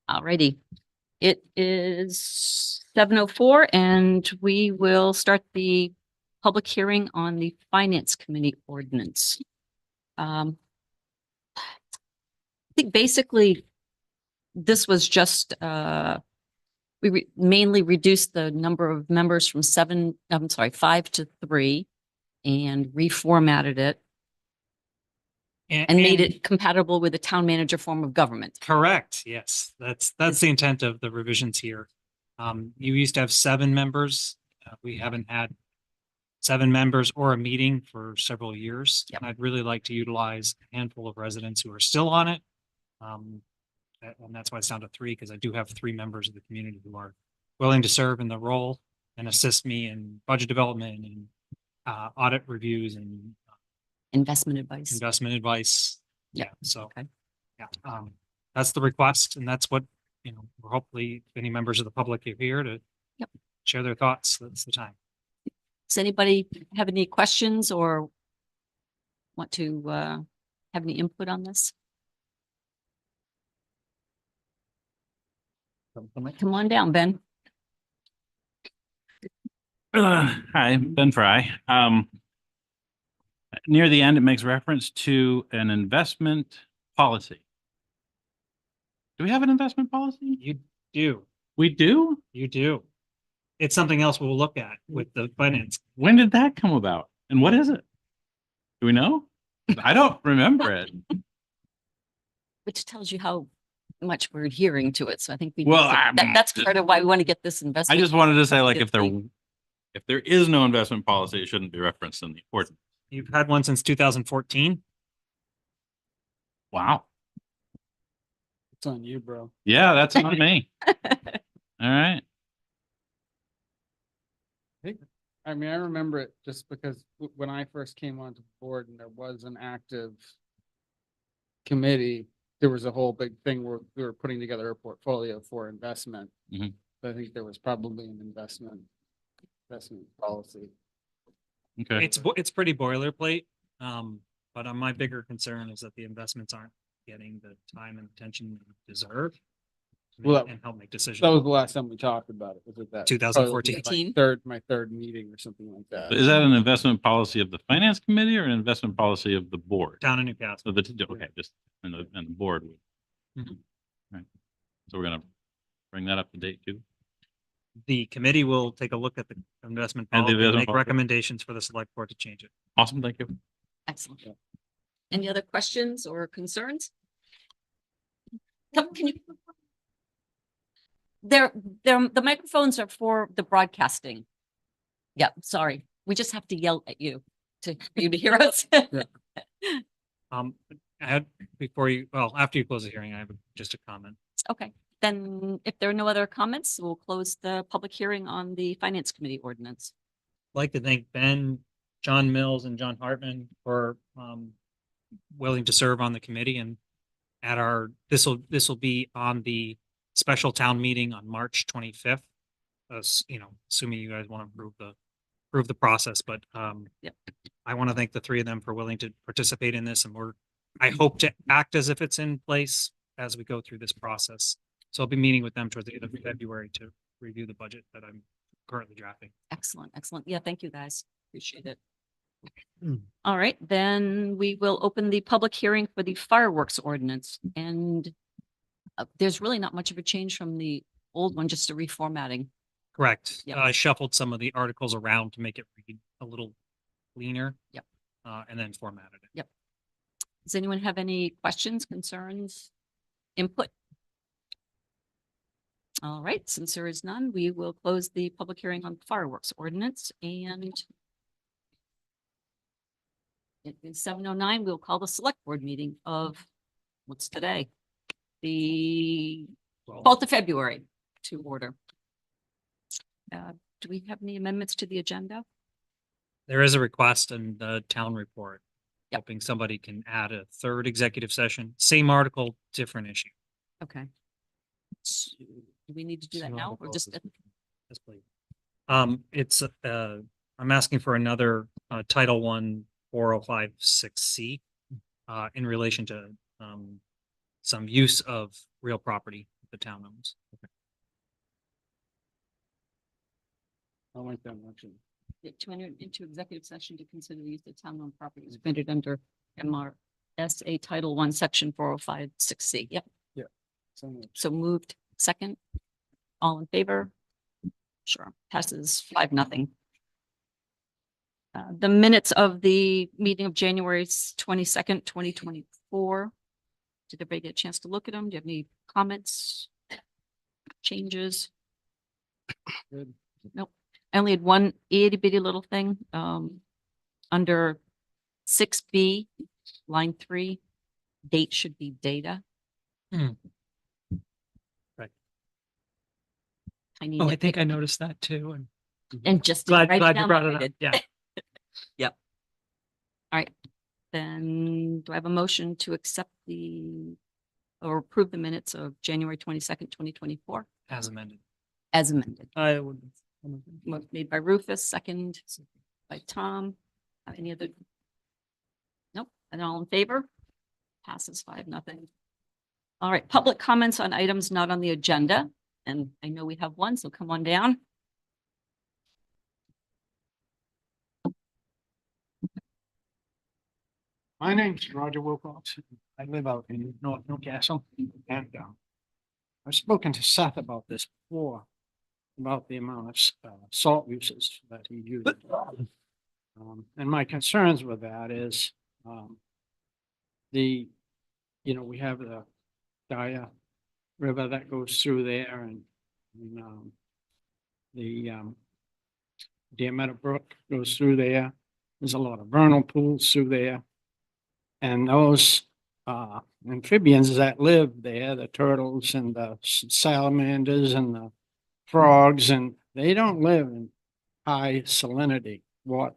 Alrighty. It is 7:04 and we will start the public hearing on the Finance Committee ordinance. I think basically this was just, we mainly reduced the number of members from 5 to 3 and reformatted it and made it compatible with the town manager form of government. Correct. Yes, that's the intent of the revisions here. You used to have 7 members. We haven't had 7 members or a meeting for several years. Yep. I'd really like to utilize a handful of residents who are still on it. And that's why it's down to 3, because I do have 3 members of the community who are willing to serve in the role and assist me in budget development and audit reviews and Investment advice. Yeah. So, Okay. yeah, that's the request, and that's what, we're hopefully, if any members of the public are here to Yep. share their thoughts, that's the time. Does anybody have any questions or want to have any input on this? Come on down, Ben. Hi, Ben Fry. Near the end, it makes reference to an investment policy. Do we have an investment policy? You do, We do? you do. It's something else we'll look at with the finance. When did that come about? And what is it? Do we know? I don't remember it. Which tells you how much we're adhering to it. So I think we, Well, that's part of why we want to get this I investment. just wanted to say, like, if Definitely. there is no investment policy, it shouldn't be referenced in the ordinance. You've had one since 2014. Wow. It's on you, bro. Yeah, that's on me. All right. I mean, I remember it just because when I first came onto the board and there was an active committee, there was a whole big thing where we were putting together a portfolio for investment. Mhm. I think there was probably an investment policy. Okay. It's pretty boilerplate. But my bigger concern is that the investments aren't getting the time and attention they deserve. Well, And help make decisions. That was the last time we talked about it. Was it that? 2014. Probably my third meeting or something like that. Is that an investment policy of the finance committee or an investment policy of the board? Down in Newcastle. So okay, just and the board would. Mhm. Right. So we're gonna bring that up to date too. The committee will take a look at the investment And the policy and investment make policy. recommendations for the select board to change it. Awesome, thank you. Excellent. Any other questions or concerns? Can you? The microphones are for the broadcasting. Yeah, sorry. We just have to yell at you for you to hear us. I had after you close the hearing, I have just a comment. Okay, then if there are no other comments, we'll close the public hearing on the Finance Committee ordinance. I'd like to thank Ben, John Mills, and John Hartman for willing to serve on the committee, and at this will be on the special town meeting on March 25th. Assuming you guys want to approve the process, but Yep. I want to thank the 3 of them for willing to participate in this, and I hope to act as if it's in place as we go through this process. So I'll be meeting with them towards the end of February to review the budget that I'm currently drafting. Excellent, excellent. Yeah, thank you, guys. Appreciate it. Mm. All right, then we will open the public hearing for the fireworks ordinance. And there's really not much of a change from the old one, just a reformatting. Correct. Yep. I shuffled some of the articles around to make it read a little cleaner. Yep. And then formatted it. Yep. Does anyone have any questions, concerns, input? All right, since there is none, we will close the public hearing on fireworks ordinance, and it is 7:09. We'll call the select board meeting of, what's today? The 12th of February to order. Do we have any amendments to the agenda? There is a request in the town report. Yep. Hoping somebody can add a 3rd executive session, same article, different issue. Okay. So, do we need to do that now or just? Yes, please. I'm asking for another Title I 4056C in relation to some use of real property the town owns. I like that motion. To enter into executive session to consider the use of town-owned properties permitted under MRSA Title I, Section 4056C. Yep. So moved. So moved. Second. All in favor? Sure. Passes 5-0. The minutes of the meeting of January 22nd, 2024. Did everybody get a chance to look at them? Do you have any comments? Changes? Good. Nope. I only had one itty bitty little thing, under 6B, line 3, date should be data. Hmm. Right. Tiny Oh, I nitpick. think I noticed that too, and And just. glad write you down brought what it I up. did. Yeah. All right, then do I have a motion to accept or approve the minutes of January 22nd, 2024 As amended. as amended? I would. Motion made by Rufus, second by Tom. Any other? Nope, and all in favor? Passes 5-0. All right, public comments on items not on the agenda, and I know we have one, so come on down. My name's Roger Wilcox. I live out in North Newcastle and I've spoken to Seth about this before, about the amount of salt uses that he uses. And my concerns with that is we have the Dyer River that goes through there and the Deer Meadow Brook goes through there. There's a lot of vernal pools through there. And those amphibians that live there, the turtles and the salamanders and the frogs, and they don't live in high salinity water.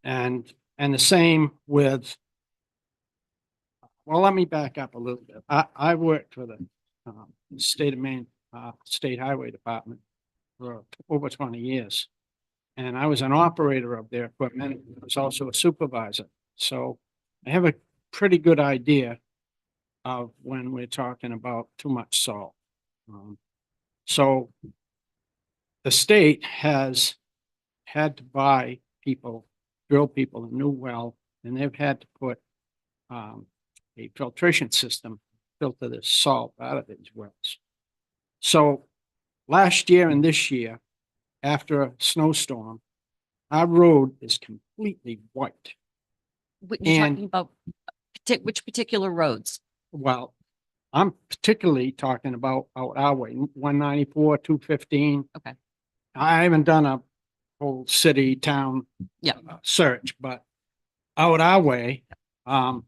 And the same with, well, let me back up a little bit. I worked for the state of Maine State Highway Department for over 20 years. And I was an operator of their equipment. I was also a supervisor. So I have a pretty good idea of when we're talking about too much salt. So the state has had to buy drill people a new well, and they've had to put a filtration system, filter the salt out of these wells. So last year and this year, after a snowstorm, our road is completely white. You're And- talking about which particular roads? Well, I'm particularly talking about out our way, 194, 215. Okay. I haven't done a whole city, town Yeah. search, but out our way, on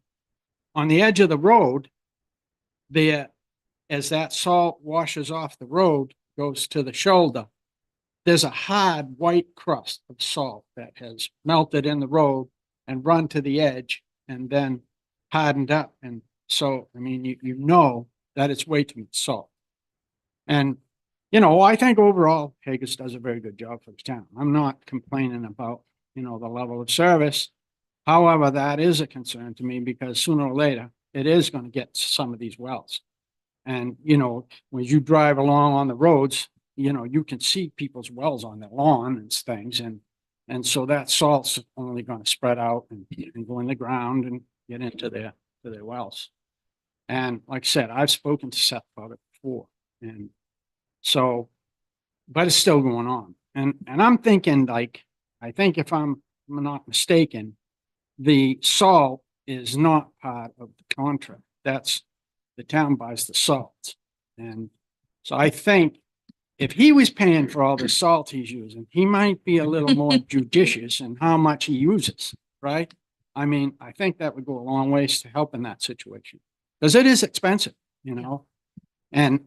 the edge of the road, there, as that salt washes off the road, goes to the shoulder, there's a hard white crust of salt that has melted in the road and run to the edge and then hardened up. And so, I mean, you know that it's way too much salt. And, I think overall Haggis does a very good job for the town. I'm not complaining about, the level of service. However, that is a concern to me because sooner or later, it is going to get to some of these wells. And, when you drive along on the roads, you can see people's wells on their lawn and things. And so that salt's only going to spread out and go in the ground and get into their wells. And like I said, I've spoken to Seth about it before. And so, but it's still going on. And I'm thinking I think if I'm not mistaken, the salt is not part of the contract. That's the town buys the salt. And so I think if he was paying for all the salt he's using, he might be a little more judicious in how much he uses, right? I mean, I think that would go a long ways to help in that situation. Because it is expensive, And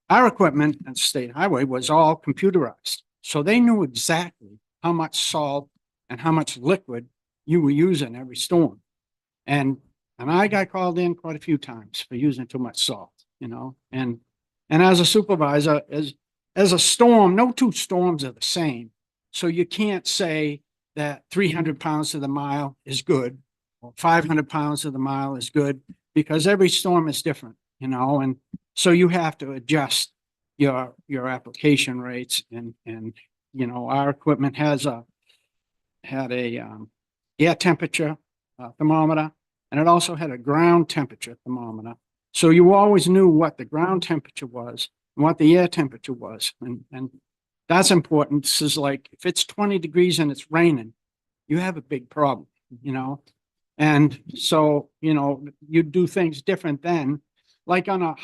our equipment at State Highway was all computerized. So they knew exactly how much salt and how much liquid you were using every storm. And I got called in quite a few times for using too much salt, And as a supervisor, as a storm, no two storms are the same. So you can't say that 300 pounds to the mile is good or 500 pounds to the mile is good because every storm is different, And So you have to adjust your application rates and, you know, our equipment had a, air temperature thermometer, and it also had a ground temperature thermometer. So you always knew what the ground temperature was and what the air temperature was. And that's important. This is like, if it's 20 degrees and it's raining, you have a big problem, you know? And so, you know, you do things different then. Like on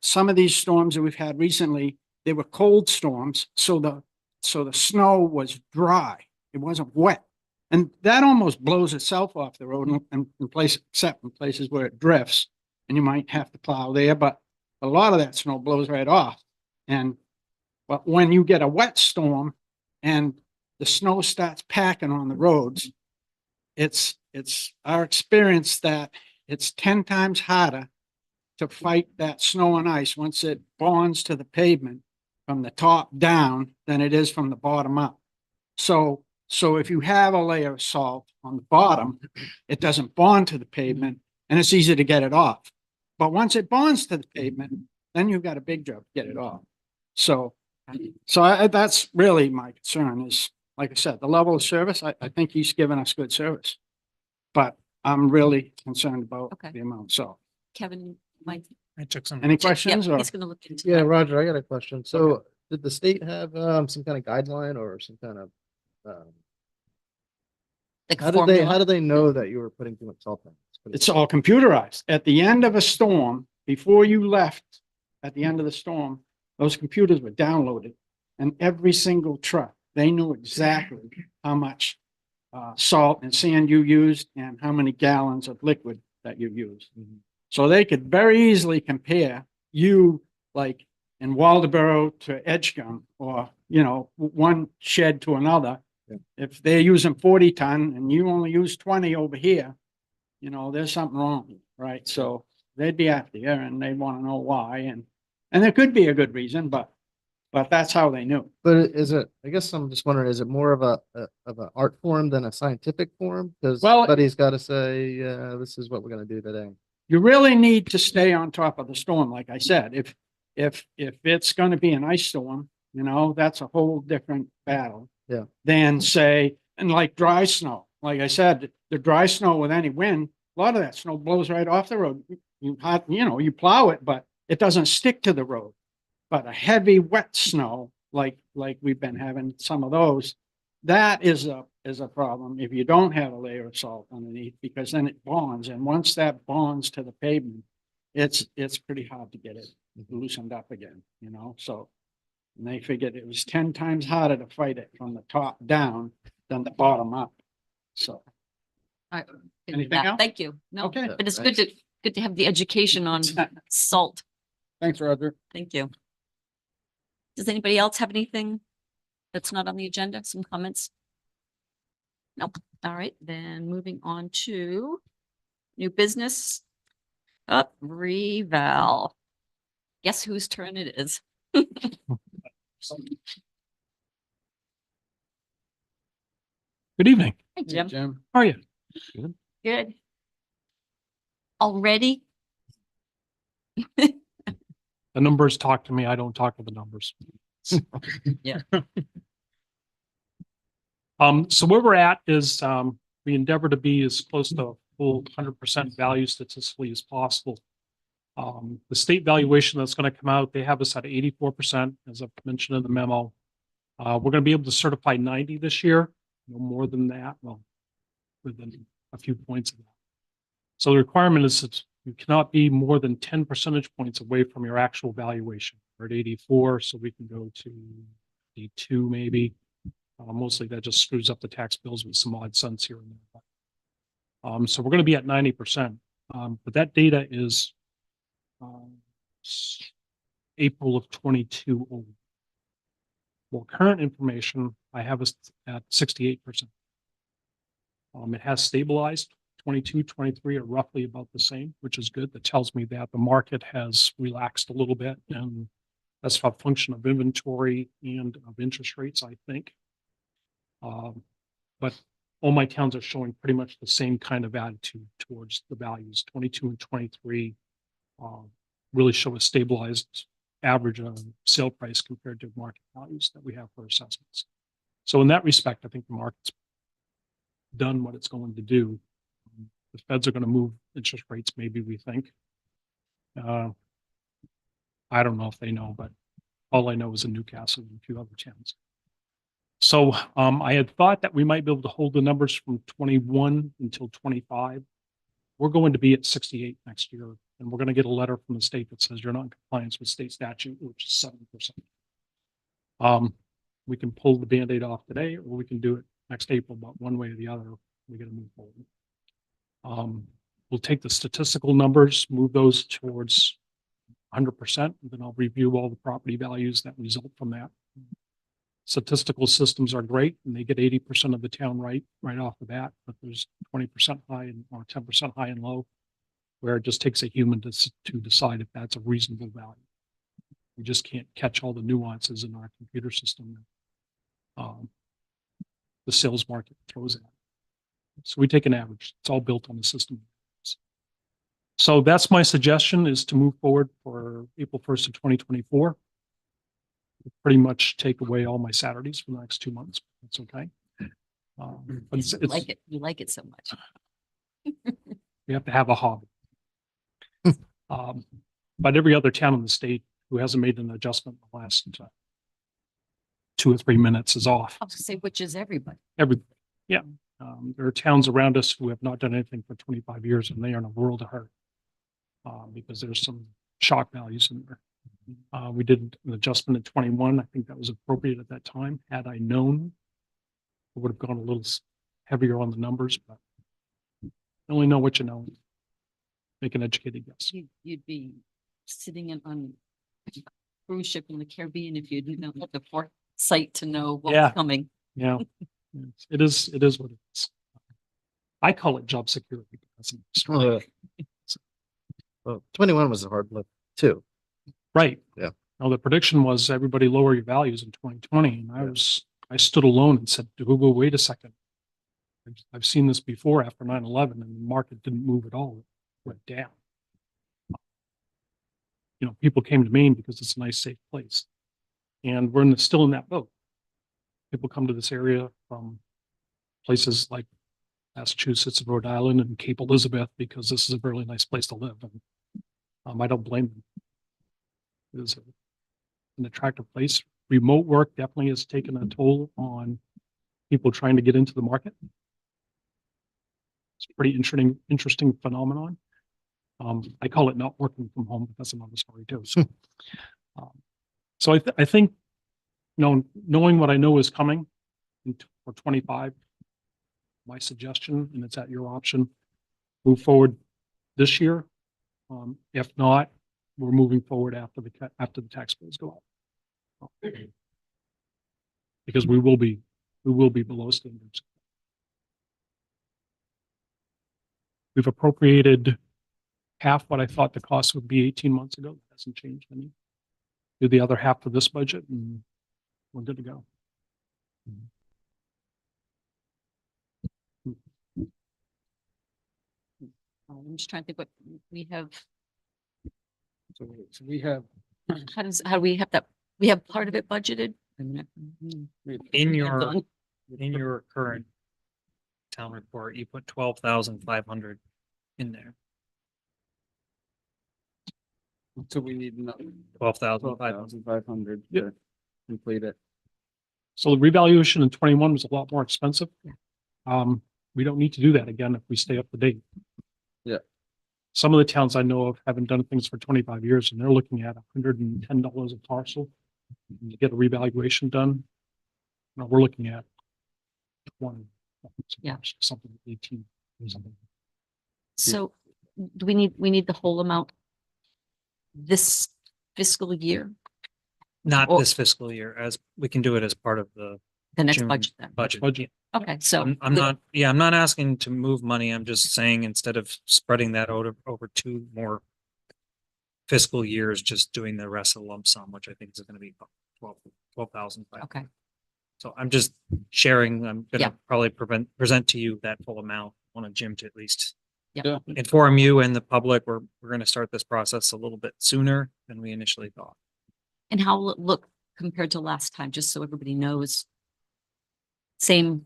some of these storms that we've had recently, they were cold storms. So the snow was dry. It wasn't wet. And that almost blows itself off the road in place, except in places where it drifts and you might have to plow there, but a lot of that snow blows right off. But when you get a wet storm and the snow starts packing on the roads, it's our experience that it's 10 times harder to fight that snow and ice once it bonds to the pavement from the top down than it is from the bottom up. So if you have a layer of salt on the bottom, it doesn't bond to the pavement and it's easy to get it off. But once it bonds to the pavement, then you've got a big job to get it off. So that's really my concern is, like I said, the level of service. I think he's given us good service, but I'm really concerned about Okay. the amount. So Kevin, Mike. I took some. any questions or? He's gonna look into Yeah, that. Roger, I got a question. So did the state have some kind of guideline or some kind of The how formula. did they know that you were putting too much salt in? It's all computerized. At the end of a storm, before you left, at the end of the storm, those computers were downloaded. And every single truck, they knew exactly how much salt and sand you used and how many gallons of liquid that you used. So they could very easily compare you, like in Waldeboro to Edgecombe, or, you know, one shed to another. Yeah. If they're using 40 ton and you only use 20 over here, you know, there's something wrong, right? So they'd be after you and they want to know why. And there could be a good reason, but that's how they knew. But is it, I guess I'm just wondering, is it more of an art form than a scientific form? Because Well- somebody's got to say, this is what we're going to do today. You really need to stay on top of the storm, like I said. If it's going to be an ice storm, you know, that's a whole different battle. Yeah. Than say, and like dry snow, like I said, the dry snow with any wind, a lot of that snow blows right off the road. You plow it, but it doesn't stick to the road. But a heavy wet snow, like we've been having some of those, that is a problem if you don't have a layer of salt underneath, because then it bonds. And once that bonds to the pavement, it's pretty hard to get it loosened up again, you know, so. And they figured it was 10 times harder to fight it from the top down than the bottom up. So, All right, good with Anything that. else? Thank you. No, okay. but it's good to have the education on salt. Thanks, Roger. Thank you. Does anybody else have anything that's not on the agenda? Some comments? Nope. All right, then moving on to new business. Up, reval. Guess whose turn it is? Good evening. Hi, Hey, Jim. Jim. How are you? Good. Already? The numbers talk to me. I don't talk to the numbers. Yeah. So where we're at is, we endeavor to be as close to full 100% value statistically as possible. The state valuation that's going to come out, they have us at 84%, as I've mentioned in the memo. We're going to be able to certify 90 this year, no more than that. Well, within a few points of that. So the requirement is that you cannot be more than 10 percentage points away from your actual valuation. We're at 84, so we can go to 82 maybe. Mostly that just screws up the tax bills with some odd cents here and there. So we're going to be at 90%. But that data is April of 22 old. Well, current information, I have us at 68%. It has stabilized. 22, 23 are roughly about the same, which is good. That tells me that the market has relaxed a little bit, and that's a function of inventory and of interest rates, I think. But all my towns are showing pretty much the same kind of attitude towards the values. 22 and 23 really show a stabilized average of sale price compared to market values that we have for assessments. So in that respect, I think the market's done what it's going to do. The feds are going to move interest rates, maybe we think. I don't know if they know, but all I know is in Newcastle and a few other towns. So I had thought that we might be able to hold the numbers from 21 until 25. We're going to be at 68 next year, and we're going to get a letter from the state that says you're not in compliance with state statute, which is 7%. We can pull the Band-Aid off today, or we can do it next April, but one way or the other, we're going to move forward. We'll take the statistical numbers, move those towards 100%, and then I'll review all the property values that result from that. Statistical systems are great, and they get 80% of the town right off the bat, but there's 20% high and or 10% high and low, where it just takes a human to decide if that's a reasonable value. We just can't catch all the nuances in our computer system that the sales market throws at. So we take an average. It's all built on the system. So that's my suggestion, is to move forward for April 1st of 2024. Pretty much take away all my Saturdays for the next 2 months. That's okay. But You like it. You like it so much. we have to have a hobby. But every other town in the state who hasn't made an adjustment in the last 2 or 3 minutes is off. I was gonna say, which is everybody. Everybody, yeah. There are towns around us who have not done anything for 25 years, and they are in a world of hurt because there's some shock values in there. We did an adjustment at 21. I think that was appropriate at that time. Had I known, I would have gone a little heavier on the numbers, but you only know what you know. Make an educated guess. You'd be sitting on a cruise ship in the Caribbean if you didn't have the foresight to know what Yeah. was coming. Yeah, it is what it is. I call it job security. That's an Uh, Well, 21 was a hard look too. right. Yeah. Now, the prediction was everybody lower your values in 2020. And I stood alone and said, Google, wait a second. I've seen this before after 9/11, and the market didn't move at all. It went down. You know, people came to Maine because it's a nice, safe place. And we're still in that boat. People come to this area from places like Massachusetts and Rhode Island and Cape Elizabeth because this is a really nice place to live. And I don't blame them. It is an attractive place. Remote work definitely has taken a toll on people trying to get into the market. It's a pretty interesting phenomenon. I call it not working from home, but that's another story too. So I think, knowing what I know is coming for 25, my suggestion, and it's at your option, move forward this year. If not, we're moving forward after the tax bills go out. Because we will be below standards. We've appropriated half what I thought the cost would be 18 months ago. That hasn't changed any. Do the other half of this budget and we're good to go. I'm just trying to think what we have. So we have, How do we have that? We have part of it budgeted. In your, Done. in your current town report, you put 12,500 in there. so we need another 12,500. 12,500 Yep. to complete it. So the revaluation in 21 was a lot more expensive. Yeah. We don't need to do that again if we stay up to date. Yeah. Some of the towns I know of haven't done things for 25 years and they're looking at $110 a parcel to get a revaluation done. Now we're looking at 20. Yeah. Something 18 or something. So do we need the whole amount this fiscal year, Not Or- this fiscal year, as we can do it as part of the the next June budget then? budget. Budget. Okay, so. I'm not, I'm not asking to move money. I'm just saying instead of spreading that over 2 more fiscal years, just doing the rest of the lump sum, which I think is going to be 12,000. Okay, So I'm just sharing, I'm Yeah. gonna probably present to you that full amount. Want Jim to at least inform you and the public, we're going to start this process a little bit sooner than we initially thought. And how will it look compared to last time, just so everybody knows? Same,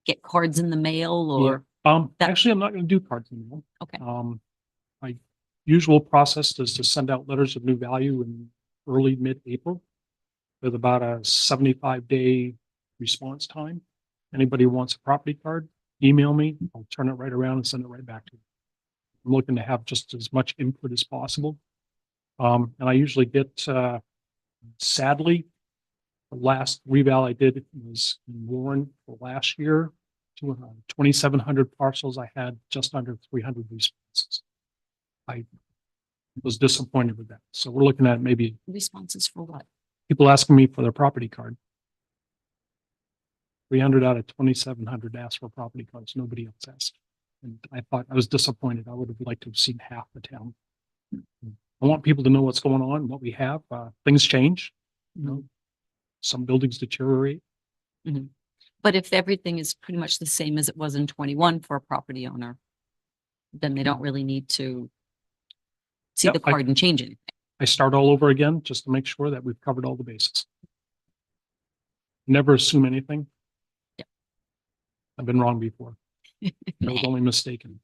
get cards in the mail or, that- Actually, I'm not gonna do cards anymore. okay, My usual process is to send out letters of new value in early, mid-April with about a 75-day response time. Anybody who wants a property card, email me. I'll turn it right around and send it right back to you. I'm looking to have just as much input as possible. And I usually get, sadly, the last reval I did was in Warren for last year. 2,700 parcels. I had just under 300 responses. I was disappointed with that. So we're looking at maybe responses for what? people asking me for their property card. 300 out of 2,700 asked for property cards. Nobody else asked. And I thought, I was disappointed. I would have liked to have seen half the town. I want people to know what's going on, what we have. Things change, you know, some buildings deteriorate. But if everything is pretty much the same as it was in 21 for a property owner, then they don't really need to see Yep, the card and change anything. I start all over again just to make sure that we've covered all the bases. Never assume anything. Yep. I've been wrong before. I was only mistaken.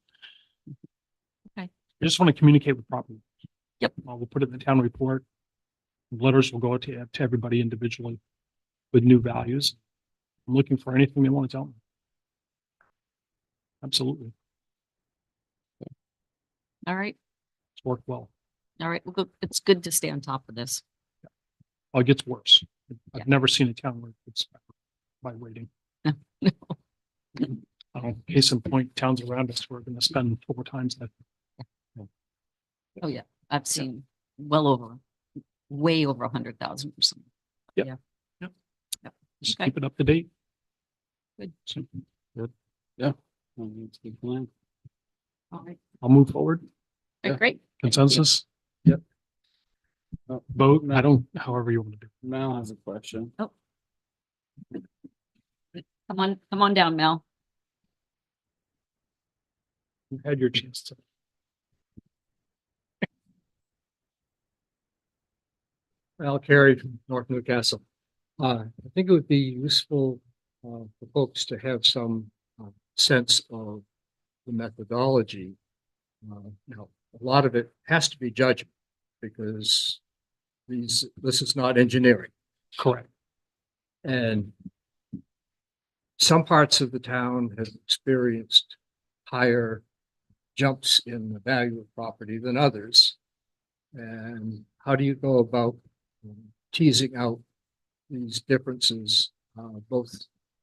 Okay. I just want to communicate with property. Yep. We'll put it in the town report. Letters will go to everybody individually with new values. I'm looking for anything they want to tell me. Absolutely. All right, It's worked well. all right. Well, it's good to stay on top of this. Oh, it gets worse. Yeah. I've never seen a town where it gets better by waiting. Case in point, towns around us, we're going to spend 4 times that. Oh, yeah, I've seen well over, way over 100,000 or something. Yep. Yeah. Yep. Yep. Just Okay. keep it up to date. Good. So, It's a good plan. All right, I'll move forward. all right, great. Consensus? Yep. Vote, I don't, however you want to do. Mel has a question. Come on down, Mel. You had your chance to. Al Carey from North Newcastle. I think it would be useful for folks to have some sense of the methodology. Now, a lot of it has to be judgment because this is not engineering. Correct. And some parts of the town have experienced higher jumps in the value of property than others. And how do you go about teasing out these differences, both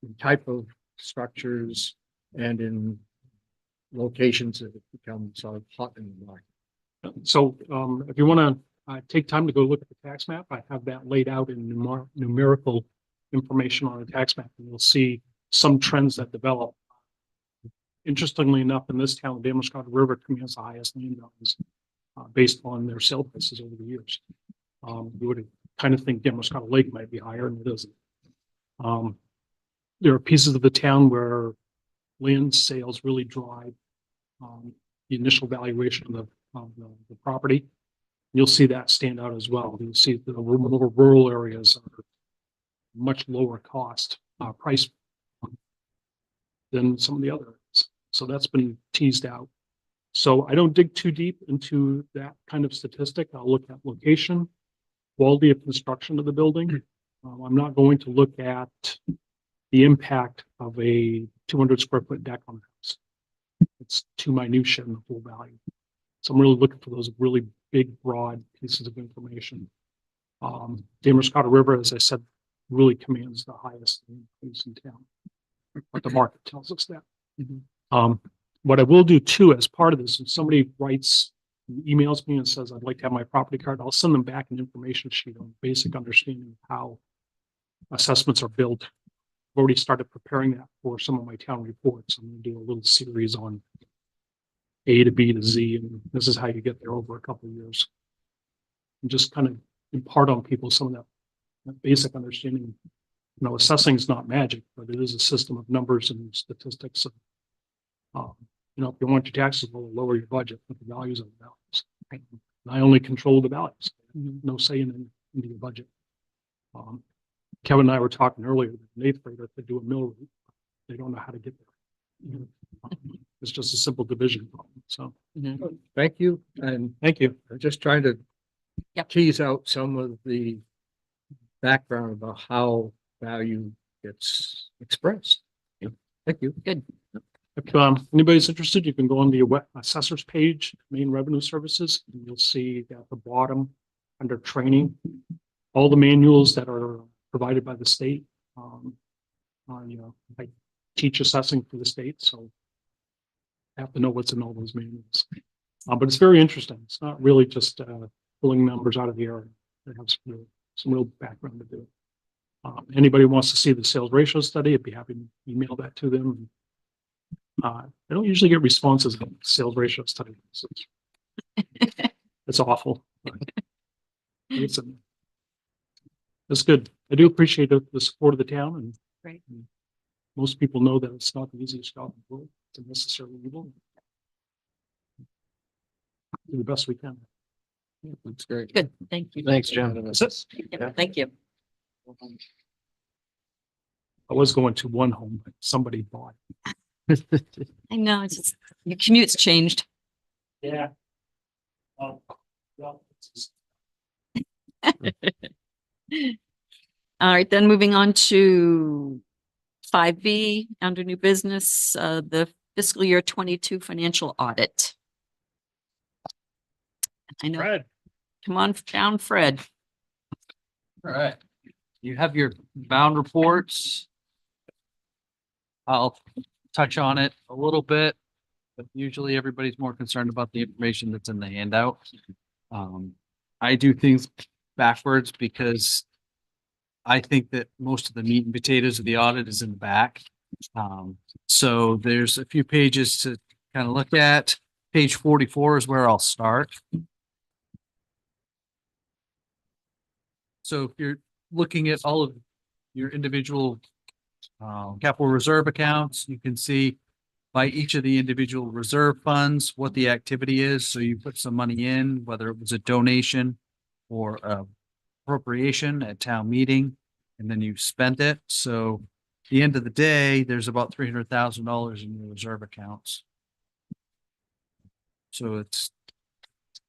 in type of structures and in locations that have become sort of hot in the market? So if you want to take time to go look at the tax map, I have that laid out in numerical information on the tax map, and you'll see some trends that develop. Interestingly enough, in this town, the Damascus River commands the highest land values based on their sale prices over the years. You would kind of think Damascus Lake might be higher, and it isn't. There are pieces of the town where land sales really drive the initial valuation of the property. You'll see that stand out as well. You'll see the more rural areas are much lower cost price than some of the other areas. So that's been teased out. So I don't dig too deep into that kind of statistic. I'll look at location, quality of construction of the building. I'm not going to look at the impact of a 200 square foot deck on the house. It's too minutiae in the full value. So I'm really looking for those really big, broad pieces of information. Damascus River, as I said, really commands the highest increase in town. But the market tells us that. What I will do too, as part of this, if somebody emails me and says, I'd like to have my property card, I'll send them back an information sheet on basic understanding of how assessments are built. I've already started preparing that for some of my town reports. I'm going to do a little series on A to B to Z, and this is how you get there over a couple of years. And just kind of impart on people some of that basic understanding. You know, assessing is not magic, but it is a system of numbers and statistics. You know, if you want your taxes low, lower your budget, put the values on the values. And I only control the values, no say into your budget. Kevin and I were talking earlier, that an eighth grader could do a mill rate. They don't know how to get there. It's just a simple division problem. So, Thank you, and thank you. I'm just trying to Yep. tease out some of the background about how value gets expressed. Thank you. Good. If anybody's interested, you can go on the assessor's page, main revenue services, and you'll see at the bottom under training, all the manuals that are provided by the state. I teach assessing for the state, so I have to know what's in all those manuals. But it's very interesting. It's not really just pulling numbers out of the air. It has some real background to do it. Anybody who wants to see the sales ratio study, I'd be happy to email that to them. I don't usually get responses on sales ratio study. So it's awful. It's good. I do appreciate the support of the town, and Great. most people know that it's not the easiest job in the world. It's a necessary evil. Do the best we can. That's great. Good. Thank you. Thanks, Jim. That's it. Yep, thank you. I was going to one home, but somebody bought. I know, it's just, your commute's changed. Yeah. Oh, well, All right, then moving on to 5B, under new business, the fiscal year 22 financial audit. I know, Fred. come on down, Fred. All right, you have your bound reports. I'll touch on it a little bit, but usually everybody's more concerned about the information that's in the handout. I do things backwards because I think that most of the meat and potatoes of the audit is in the back. So there's a few pages to kind of look at. Page 44 is where I'll start. So if you're looking at all of your individual capital reserve accounts, you can see by each of the individual reserve funds, what the activity is. So you put some money in, whether it was a donation or a appropriation at town meeting, and then you spent it. So at the end of the day, there's about $300,000 in your reserve accounts. So it's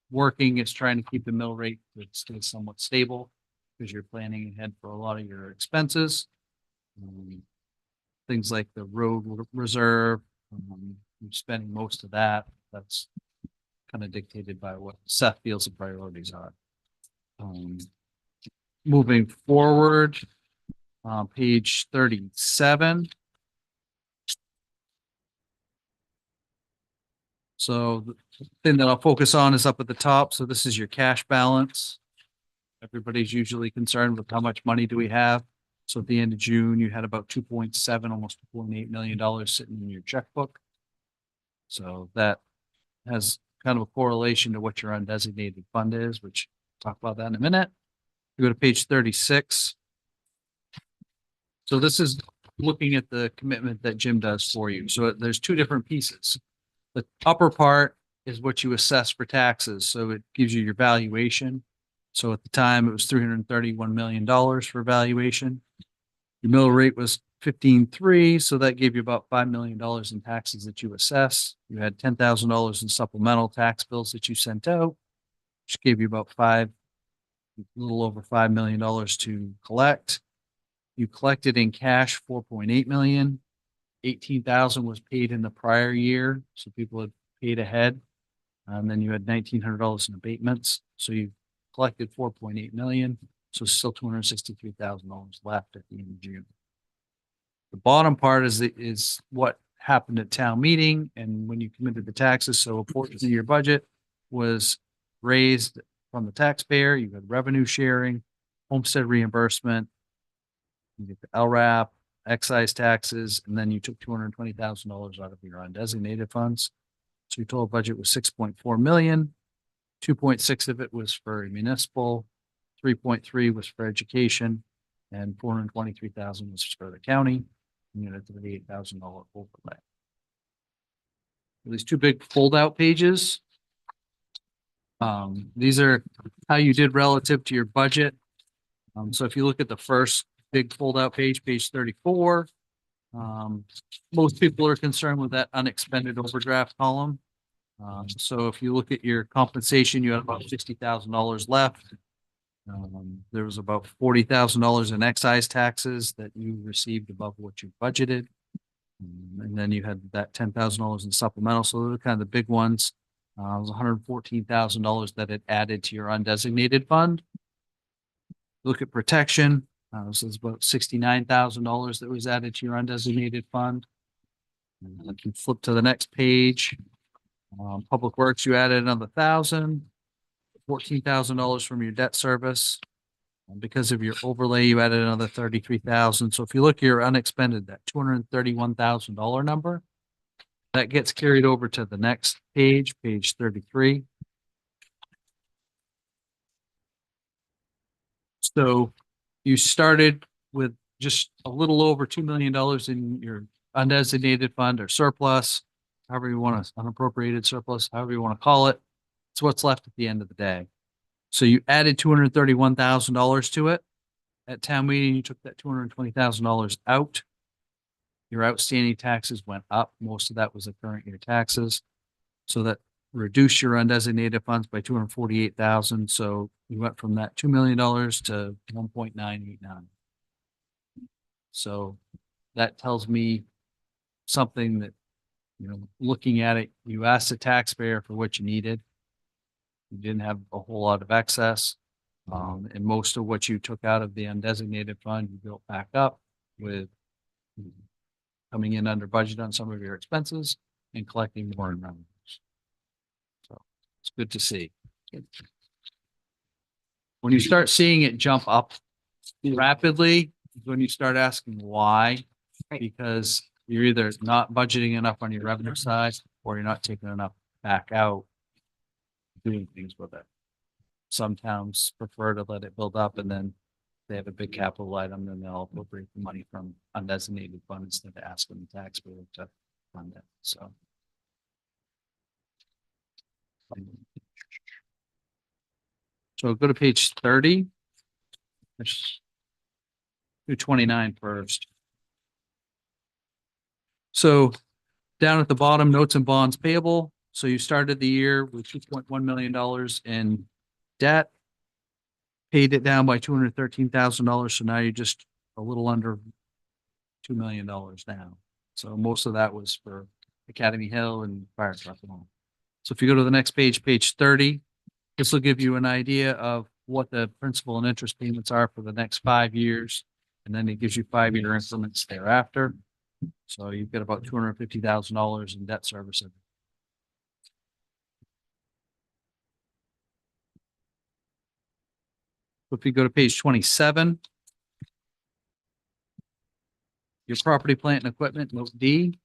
working, it's trying to keep the mill rate that stays somewhat stable because you're planning ahead for a lot of your expenses. Things like the road reserve, you're spending most of that. That's kind of dictated by what Seth feels the priorities are. Moving forward, page 37. So the thing that I'll focus on is up at the top. So this is your cash balance. Everybody's usually concerned with how much money do we have. So at the end of June, you had about 2.7, almost $2.8 million sitting in your checkbook. So that has kind of a correlation to what your undesignated fund is, which I'll talk about that in a minute. You go to page 36. So this is looking at the commitment that Jim does for you. So there's two different pieces. The upper part is what you assess for taxes. So it gives you your valuation. So at the time it was $331 million for valuation. Your mill rate was 15.3. So that gave you about $5 million in taxes that you assess. You had $10,000 in supplemental tax bills that you sent out, which gave you about a little over $5 million to collect. You collected in cash 4.8 million. 18,000 was paid in the prior year. So people had paid ahead. And then you had $1,900 in abatements. So you collected 4.8 million. So still $263,000 left at the end of June. The bottom part is what happened at town meeting and when you committed the taxes. So a portion of your budget was raised from the taxpayer. You had revenue sharing, homestead reimbursement, you get the LRAP, excise taxes, and then you took $220,000 out of your undesignated funds. So your total budget was 6.4 million. 2.6 of it was for municipal, 3.3 was for education, and 423,000 was for the county. And you had a $38,000 overlay. these two big fold-out pages. These are how you did relative to your budget. So if you look at the first big fold-out page, page 34, most people are concerned with that unexpended overdraft column. So if you look at your compensation, you had about $60,000 left. There was about $40,000 in excise taxes that you received above what you budgeted. And then you had that $10,000 in supplemental. So those are kind of the big ones. It was $114,000 that it added to your undesignated fund. Look at protection. So it's about $69,000 that was added to your undesignated fund. And if you flip to the next page, Public Works, you added another $14,000 from your debt service. And because of your overlay, you added another $33,000. So if you look at your unexpended, that $231,000 number, that gets carried over to the next page, page 33. So you started with just a little over $2 million in your undesignated fund or surplus, however you want to, unappropriated surplus, however you want to call it. It's what's left at the end of the day. So you added $231,000 to it. At town meeting, you took that $220,000 out. Your outstanding taxes went up. Most of that was the current year taxes. So that reduced your undesignated funds by $248,000. So you went from that $2 million to 1.989. So that tells me something that, looking at it, you asked the taxpayer for what you needed. You didn't have a whole lot of excess. And most of what you took out of the undesignated fund, you built back up with coming in under budget on some of your expenses and collecting more in revenues. So it's good to see. When you start seeing it jump up rapidly, when you start asking why, Right. because you're either not budgeting enough on your revenue side or you're not taking enough back out, doing things with it. Some towns prefer to let it build up and then they have a big capital item, then they'll appropriate the money from undesignated funds instead of asking the taxpayer to fund it. So. So go to page 30. 229 first. So down at the bottom, notes and bonds payable. So you started the year with $2.1 million in debt, paid it down by $213,000. So now you're just a little under $2 million now. So most of that was for Academy Hill and fire truck and all. So if you go to the next page, page 30, this will give you an idea of what the principal and interest payments are for the next 5 years. And then it gives you 5-year increments thereafter. So you've got about $250,000 in debt service. If you go to page 27, your property, plant and equipment, note D.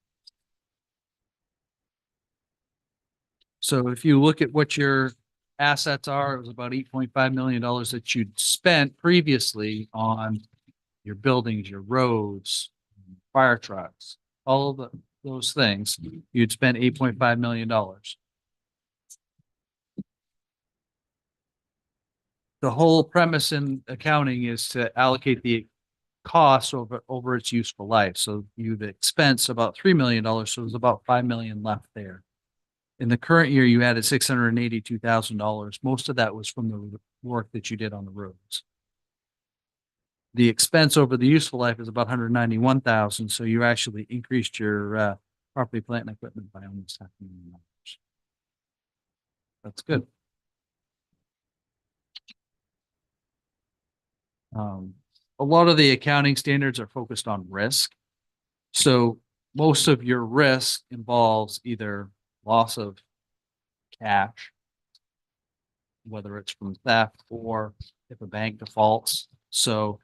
So if you look at what your assets are, it was about $8.5 million that you'd spent previously on your buildings, your roads, fire trucks, all of those things. You'd spent $8.5 million. The whole premise in accounting is to allocate the cost over its useful life. So you've expensed about $3 million. So there's about $5 million left there. In the current year, you added $682,000. Most of that was from the work that you did on the roads. The expense over the useful life is about $191,000. So you actually increased your property, plant, and equipment by almost $500,000. That's good. A lot of the accounting standards are focused on risk. So most of your risk involves either loss of cash, whether it's from theft or if a bank defaults. So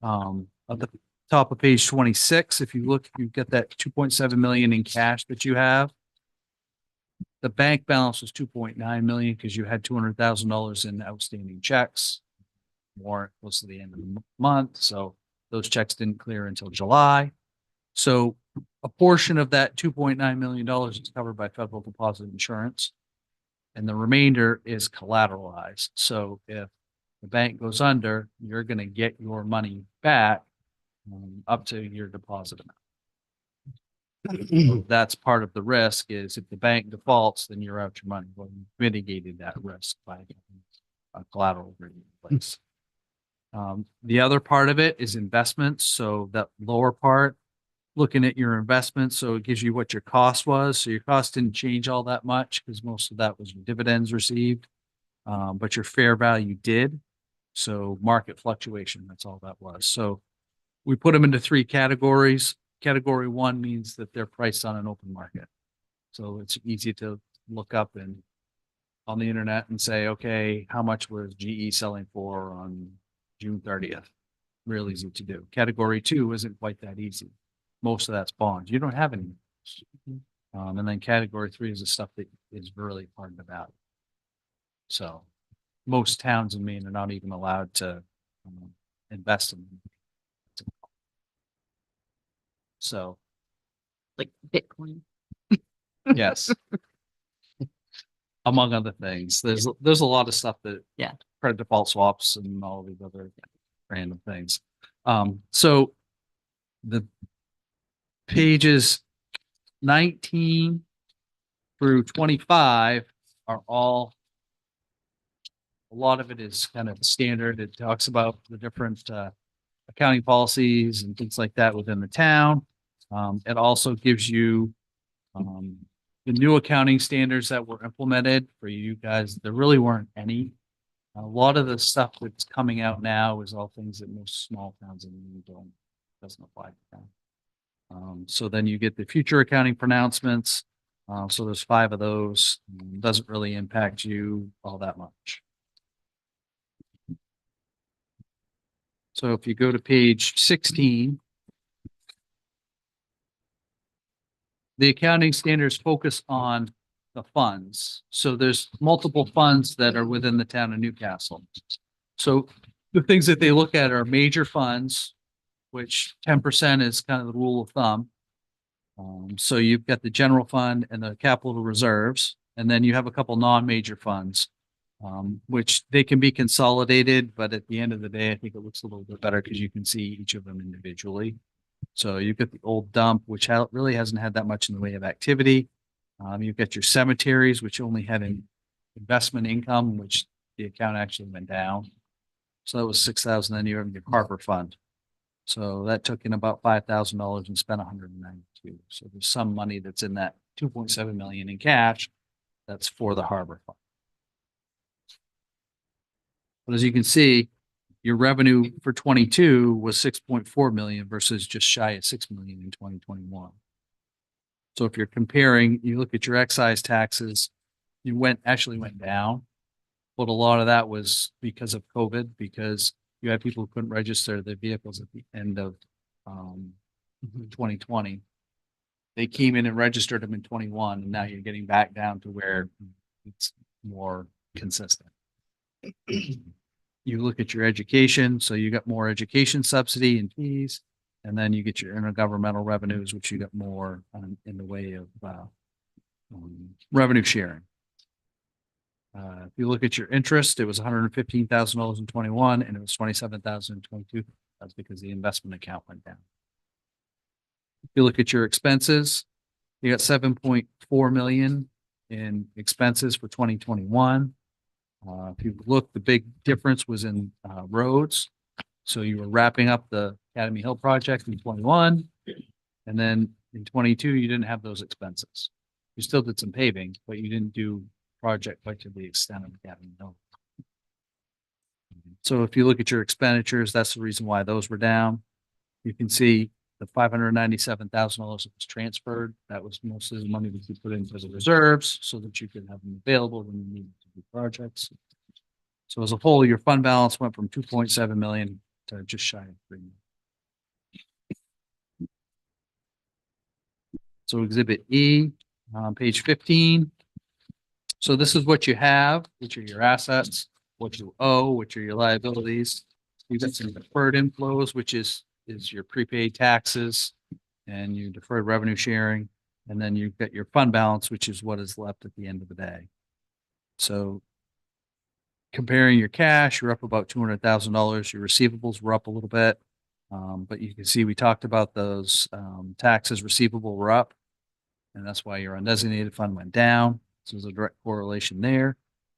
at the top of page 26, if you look, you've got that 2.7 million in cash that you have. The bank balance was 2.9 million because you had $200,000 in outstanding checks. Warrant was to the end of the month, so those checks didn't clear until July. So a portion of that $2.9 million is covered by federal deposit insurance. And the remainder is collateralized. So if the bank goes under, you're going to get your money back up to your deposit amount. So that's part of the risk is if the bank defaults, then you're out your money. Well, you mitigated that risk by having a collateral agreement in place. The other part of it is investments. So that lower part, looking at your investments, so it gives you what your cost was. So your cost didn't change all that much because most of that was dividends received, but your fair value did. So market fluctuation, that's all that was. So we put them into 3 categories. Category 1 means that they're priced on an open market. So it's easy to look up on the internet and say, okay, how much was GE selling for on June 30th? Real easy to do. Category 2 isn't quite that easy. Most of that's bonds. You don't have any. And then category 3 is the stuff that is really hard to value. So most towns in Maine are not even allowed to invest in them. So, Like Bitcoin. yes. Among other things, there's a lot of stuff that Yeah. credit default swaps and all these other random things. So the pages 19 through 25 are all, a lot of it is kind of standard. It talks about the different accounting policies and things like that within the town. It also gives you the new accounting standards that were implemented for you guys. There really weren't any. A lot of the stuff that's coming out now is all things that most small towns in Maine doesn't apply to them. So then you get the future accounting pronouncements. So there's 5 of those. Doesn't really impact you all that much. So if you go to page 16, the accounting standards focus on the funds. So there's multiple funds that are within the town of Newcastle. So the things that they look at are major funds, which 10% is kind of the rule of thumb. So you've got the general fund and the capital reserves, and then you have a couple non-major funds, which they can be consolidated, but at the end of the day, I think it looks a little bit better because you can see each of them individually. So you've got the old dump, which really hasn't had that much in the way of activity. You've got your cemeteries, which only had an investment income, which the account actually went down. So that was 6,000. Then you have your harbor fund. So that took in about $5,000 and spent 192. So there's some money that's in that 2.7 million in cash. That's for the harbor fund. But as you can see, your revenue for 22 was 6.4 million versus just shy of 6 million in 2021. So if you're comparing, you look at your excise taxes, you actually went down. But a lot of that was because of COVID, because you had people who couldn't register their vehicles at the end of 2020. They came in and registered them in 21, and now you're getting back down to where it's more consistent. You look at your education, so you got more education subsidy and fees, and then you get your intergovernmental revenues, which you got more in the way of revenue sharing. If you look at your interest, it was $115,000 in 21, and it was $27,000 in 22. That's because the investment account went down. If you look at your expenses, you got 7.4 million in expenses for 2021. If you look, the big difference was in roads. So you were wrapping up the Academy Hill project in 21, and then in 22, you didn't have those expenses. You still did some paving, but you didn't do project quite to the extent of Academy Hill. So if you look at your expenditures, that's the reason why those were down. You can see the $597,000 that was transferred. That was mostly the money that you put into the reserves so that you could have them available when you needed to do projects. So as a whole, your fund balance went from 2.7 million to just shy of 3 million. So exhibit E on page 15. So this is what you have, which are your assets, what you owe, which are your liabilities. You've got some deferred inflows, which is your prepaid taxes. and you deferred revenue sharing, and then you get your fund balance, which is what is left at the end of the day. So comparing your cash, you're up about $200,000. Your receivables were up a little bit. But you can see we talked about those taxes receivable were up. And that's why your undesignated fund went down. So there's a direct correlation there.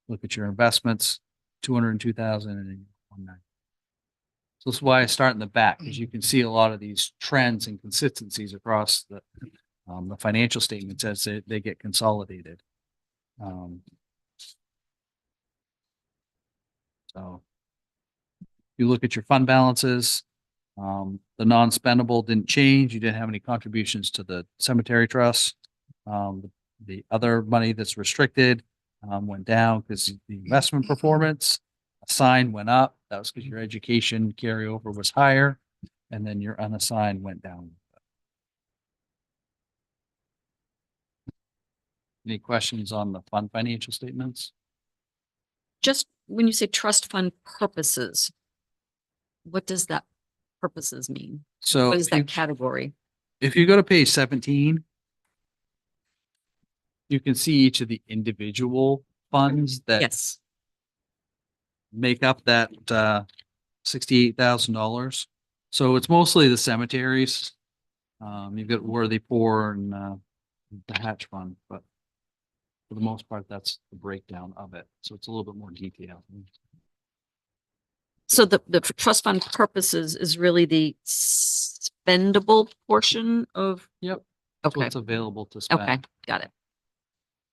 Look at your investments, 202,000 and 19. So this is why I start in the back, because you can see a lot of these trends and consistencies across the financial statements as they get consolidated. So you look at your fund balances, the non-spendable didn't change. You didn't have any contributions to the cemetery trust. The other money that's restricted went down because the investment performance. Assigned went up. That was because your education carryover was higher, and then your unassigned went down. Any questions on the fund financial statements? Just when you say trust fund purposes, what does that purposes mean? So What is that category? if you go to page 17, you can see each of the individual funds that Yes. make up that $68,000. So it's mostly the cemeteries. You've got Worthy Poor and the Hatch Fund, but for the most part, that's the breakdown of it. So it's a little bit more detailed. So the trust fund purposes is really the spendable portion of, Yep. okay, What's available to spend. okay, got it.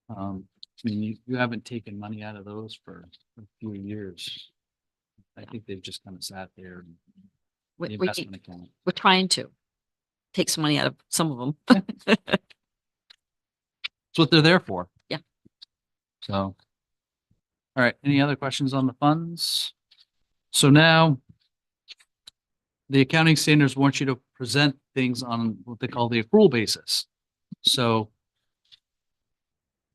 I mean, you haven't taken money out of those for a few years. I think they've just kind of sat there. In the We, investment account. we're trying to take some money out of some of them. That's what they're there for. Yeah. So, all right, any other questions on the funds? So now the accounting standards want you to present things on what they call the accrual basis. So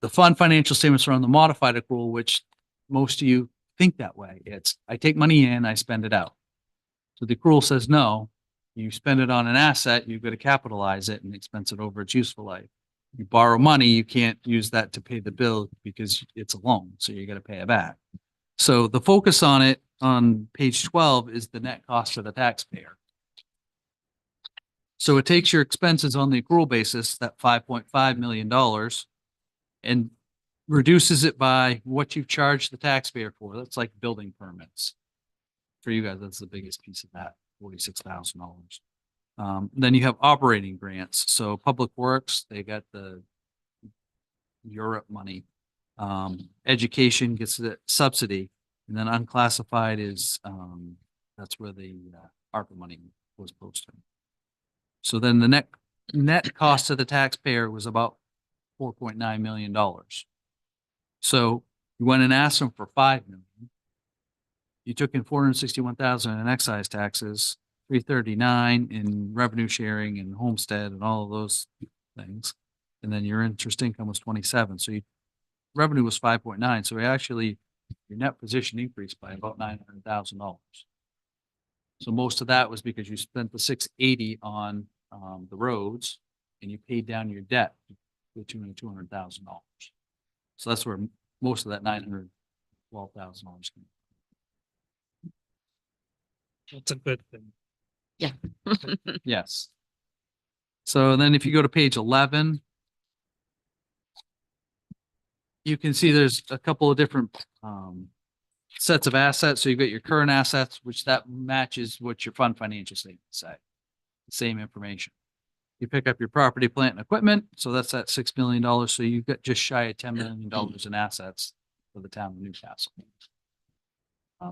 the fund financial statements are on the modified accrual, which most of you think that way. It's, I take money in, I spend it out. So the accrual says, no, you spend it on an asset, you've got to capitalize it and expense it over its useful life. You borrow money, you can't use that to pay the bill because it's a loan, so you got to pay it back. So the focus on it on page 12 is the net cost to the taxpayer. So it takes your expenses on the accrual basis, that $5.5 million, and reduces it by what you've charged the taxpayer for. That's like building permits. For you guys, that's the biggest piece of that, $46,000. Then you have operating grants. So Public Works, they got the Europe money. Education gets the subsidy, and then unclassified is, that's where the ARPA money was posted. So then the net cost to the taxpayer was about $4.9 million. So you went and asked them for $5 million. You took in $461,000 in excise taxes, $339 in revenue sharing and homestead and all of those things. And then your interest income was 27. So revenue was 5.9. So actually your net position increased by about $900,000. So most of that was because you spent the 680 on the roads and you paid down your debt to the tune of $200,000. So that's where most of that $912,000 came. That's a good thing. Yes. So then if you go to page 11, you can see there's a couple of different sets of assets. So you've got your current assets, which that matches what your fund financial statements say. Same information. You pick up your property, plant and equipment. So that's at $6 million. So you've got just shy of $10 million in assets for the town of Newcastle.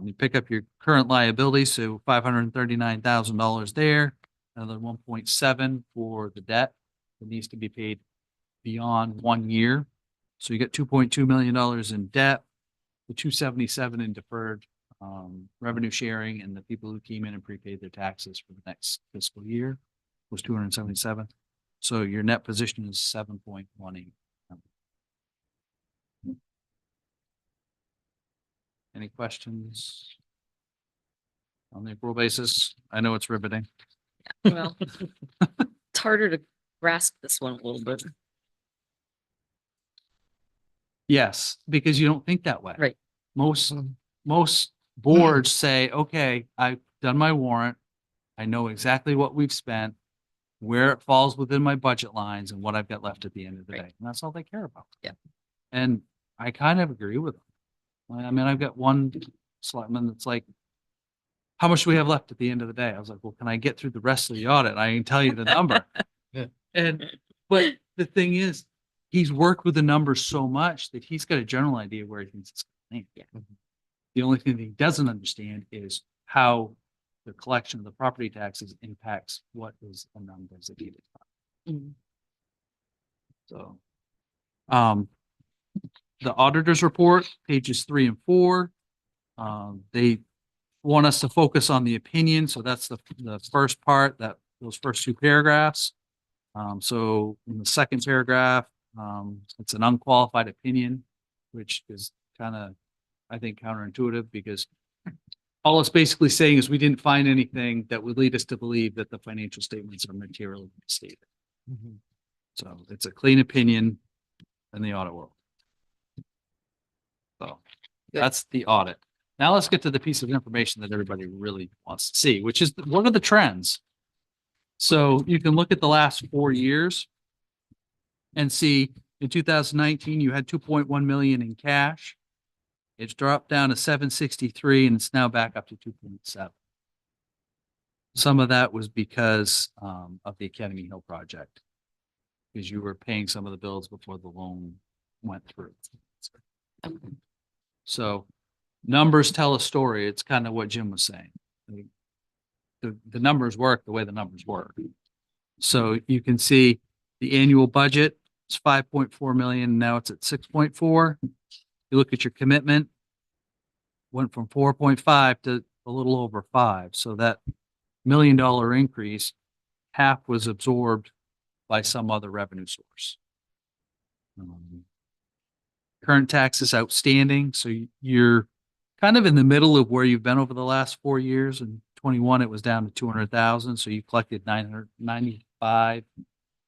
You pick up your current liabilities, so $539,000 there, another 1.7 for the debt that needs to be paid beyond 1 year. So you get $2.2 million in debt, the 277 in deferred revenue sharing, and the people who came in and prepaid their taxes for the next fiscal year was 277. So your net position is 7.18. Any questions on the accrual basis? I know it's riveting. Well, It's harder to grasp this one a little bit. Yes, because you don't think that way. Right. Most boards say, okay, I've done my warrant. I know exactly what we've spent, where it falls within my budget lines and what I've got left at the end of the Right. day. And that's all they care about. Yeah. And I kind of agree with them. I mean, I've got one selectman that's like, how much do we have left at the end of the day? I was like, well, can I get through the rest of the audit? I can tell you the number. Yeah. But the thing is, he's worked with the numbers so much that he's got a general idea where he thinks it's going to land. Yeah. The only thing that he doesn't understand is how the collection of the property taxes impacts what is a non-designated fund. Mm. So, the auditor's report, pages 3 and 4, they want us to focus on the opinion. So that's the first part, that those first 2 paragraphs. So in the second paragraph, it's an unqualified opinion, which is kind of, I think, counterintuitive, because all it's basically saying is we didn't find anything that would lead us to believe that the financial statements are materially misstated. So it's a clean opinion in the audit world. So Good. that's the audit. Now let's get to the piece of information that everybody really wants to see, which is what are the trends? So you can look at the last 4 years and see in 2019, you had 2.1 million in cash. It's dropped down to 763 and it's now back up to 2.7. Some of that was because of the Academy Hill project, because you were paying some of the bills before the loan went through. So numbers tell a story. It's kind of what Jim was saying. The numbers work the way the numbers work. So you can see the annual budget is 5.4 million. Now it's at 6.4. You look at your commitment, went from 4.5 to a little over 5. So that $1 million increase, half was absorbed by some other revenue source. Current taxes outstanding. So you're kind of in the middle of where you've been over the last 4 years. In 21, it was down to 200,000. So you collected 995,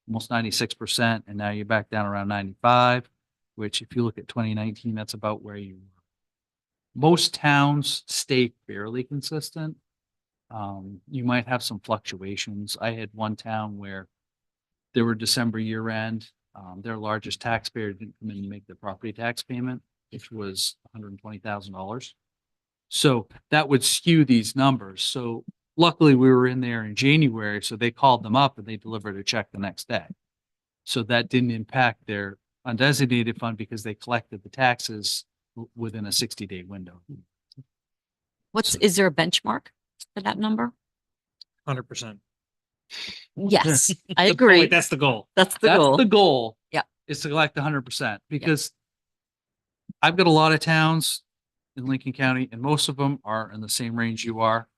almost 96%. And now you're back down around 95, which if you look at 2019, that's about where you were. Most towns stay fairly consistent. You might have some fluctuations. I had one town where there were December year end. Their largest taxpayer didn't come in and make their property tax payment, which was $120,000. So that would skew these numbers. So luckily we were in there in January, so they called them up and they delivered a check the next day. So that didn't impact their undesignated fund because they collected the taxes within a 60-day window. Is there a benchmark for that number? 100%. Yes, I The agree. point, that's the goal. That's the That's goal. the goal. Yeah. Is to collect 100%, because I've got a lot of towns in Lincoln County and most of them are in the same range you are.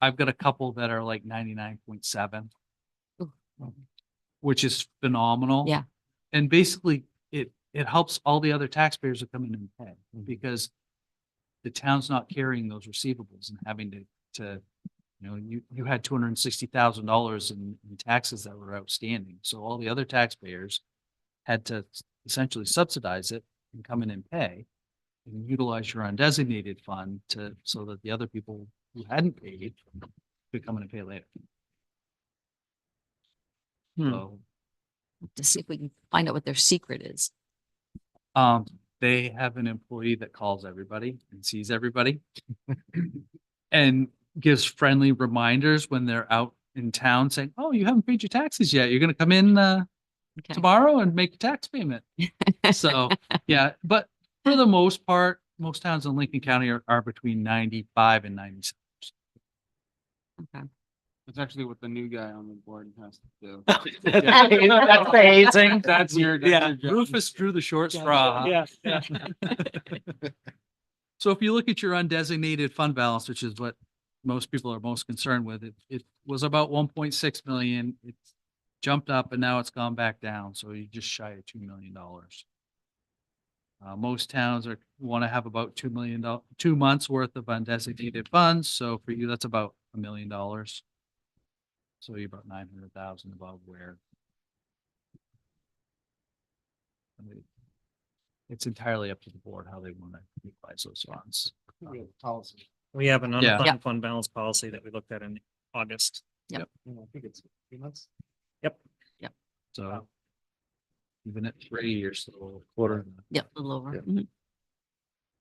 I've got a couple that are like 99.7, Ooh. which is phenomenal. Yeah. And basically it helps all the other taxpayers that come in and pay, because the town's not carrying those receivables and having to you had $260,000 in taxes that were outstanding. So all the other taxpayers had to essentially subsidize it and come in and pay and utilize your undesignated fund so that the other people who hadn't paid could come in and pay later. So, To see if we can find out what their secret is. they have an employee that calls everybody and sees everybody and gives friendly reminders when they're out in town saying, oh, you haven't paid your taxes yet. You're going to come in Okay. tomorrow and make a tax payment. So, yeah, but for the most part, most towns in Lincoln County are between 95 and 97%. Okay. It's actually what the new guy on the board has to do. That's the hazing. That's your. Yeah, Rufus drew the short straw. huh? Yeah. So if you look at your undesignated fund balance, which is what most people are most concerned with, it was about 1.6 million. It's jumped up and now it's gone back down. So you're just shy of $2 million. Most towns want to have about $2 million, 2 months worth of undesignated funds. So for you, that's about $1 million. So you're about 900,000 above where. I mean, it's entirely up to the board how they want to utilize those funds. Policy. We have an Yeah. unassigned fund balance policy that we looked at in August. I think it's 3 months. So even at 3, you're still Quarter. Yep, a little over. Yeah. Mhm.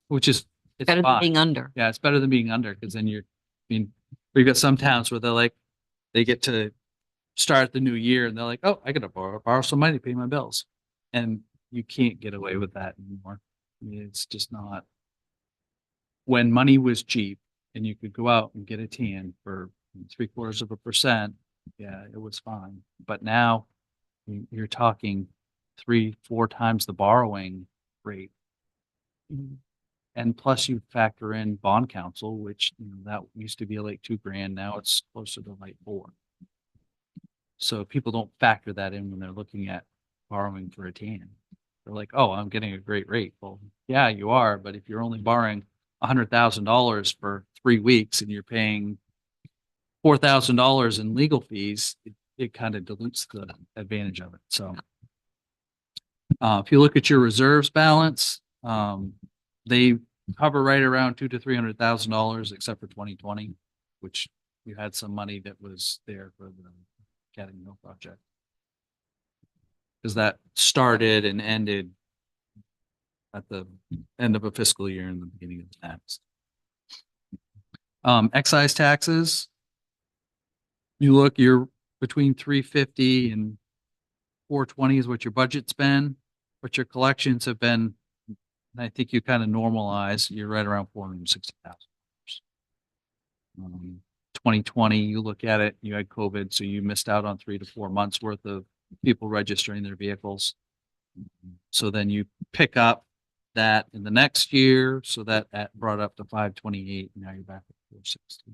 which is it's Better than fine. being under. Yeah, it's better than being under because then you're, I mean, we've got some towns where they're like, they get to start the new year and they're like, oh, I gotta borrow some money to pay my bills. And you can't get away with that anymore. I mean, it's just not. When money was cheap and you could go out and get a tan for 0.75%, yeah, it was fine. But now you're talking 3-4 times the borrowing rate. Mhm. And plus you factor in bond counsel, which, you know, that used to be like $2,000. Now it's closer to like 4. So people don't factor that in when they're looking at borrowing for a tan. They're like, oh, I'm getting a great rate. Well, yeah, you are. But if you're only borrowing $100,000 for 3 weeks and you're paying $4,000 in legal fees, it kind of dilutes the advantage of it. So if you look at your reserves balance, they hover right around $200,000 to $300,000, except for 2020, which you had some money that was there for the Academy Hill project. Because that started and ended at the end of a fiscal year and the beginning of the next. Excise taxes. You look, you're between 350 and 420 is what your budget's been, but your collections have been, and I think you kind of normalize, you're right around $460,000. 2020, you look at it, you had COVID, so you missed out on 3 to 4 months worth of people registering their vehicles. So then you pick up that in the next year, so that brought up to 528, and now you're back at 460.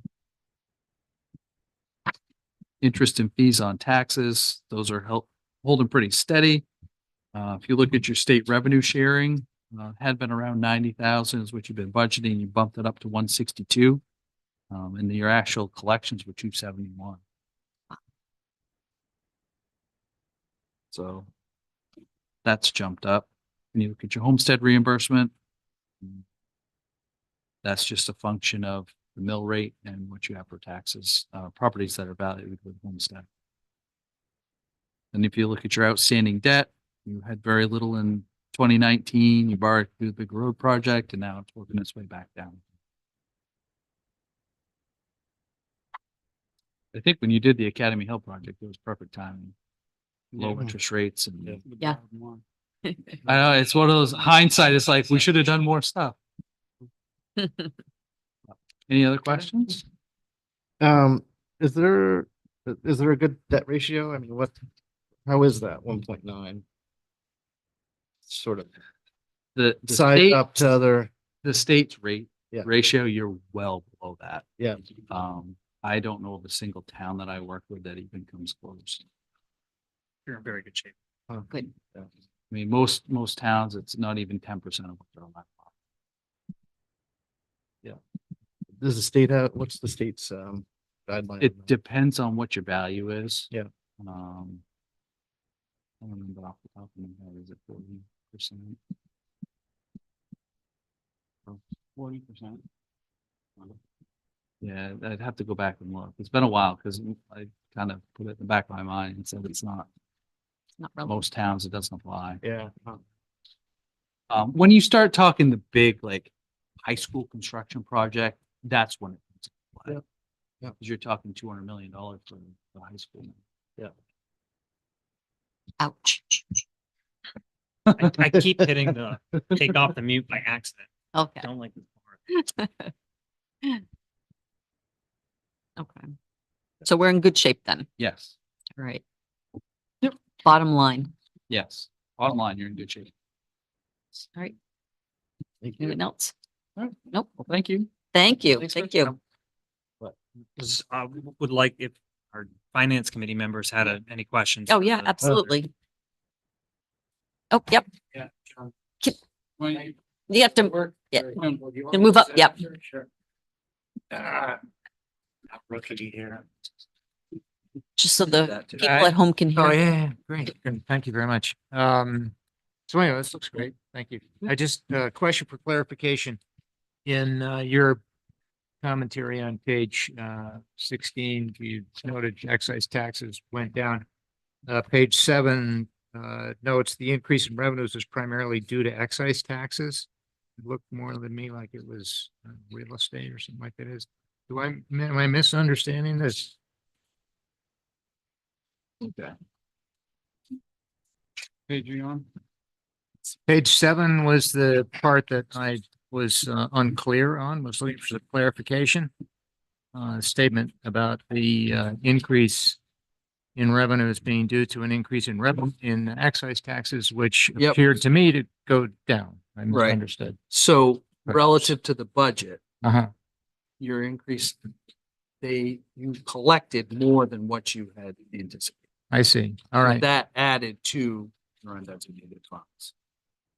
Interest and fees on taxes, those are holding pretty steady. If you look at your state revenue sharing, had been around 90,000 is what you've been budgeting. You bumped it up to 162. And your actual collections were 271. So that's jumped up. When you look at your homestead reimbursement, that's just a function of the mill rate and what you have for taxes, properties that are valued with homestead. And if you look at your outstanding debt, you had very little in 2019. You borrowed through the big road project, and now it's working its way back down. I think when you did the Academy Hill project, it was perfect timing. Low interest rates and Yeah. I know it's one of those hindsight. It's like we should have done more stuff. Any other questions? Is there a good debt ratio? I mean, how is that 1.9? Sort of The side state, up to other, the state's rate Yeah. ratio, you're well below that. yeah. I don't know of a single town that I work with that even comes close. You're in very good shape. Good. I mean, most towns, it's not even 10% of what they're allowed. Does the state have, what's the state's guideline? It depends on what your value is. Yeah. I don't remember off the top of my head, is it 40%? 40%. Yeah, I'd have to go back and look. It's been a while because I kind of put it in the back of my mind and said it's not Not relevant. most towns, it doesn't apply. Yeah. When you start talking the big like high school construction project, that's when it comes into play. Yeah. Yeah. Because you're talking $200 million for the high school. Ouch. I keep hitting the take off the mute by accident. Okay. Don't like this part. Okay. So we're in good shape then. Yes, All right. Bottom line. yes. Bottom line, you're in good shape. All right. Thank you. Anyone else? All right. Nope. Well, thank you. Thank you. Thanks, Thank Rich. you. Would like if our finance committee members had any questions. Oh, for yeah, the- absolutely. Oh, yep. Yeah. You have to, yeah. Then move up, yep. Rookie here. just so the That too. people at home can Oh, hear. yeah, great. Good. Thank you very much. So anyway, this looks great. Thank you. I just, question for clarification. In, your commentary on page, 16, you noted excise taxes went down. Page 7, notes the increase in revenues was primarily due to excise taxes. It looked more than me like it was real estate or something like that is. Am I misunderstanding this? Okay. Page you on? Page 7 was the part that I was unclear on, was looking for the clarification. Statement about the increase in revenues being due to an increase in revenue in excise taxes, which Yep. appeared to me to go down. I Right. misunderstood. So Right. relative to the budget, Uh-huh. your increase, you collected more than what you had anticipated. I see. All right. That added to your undesignated funds.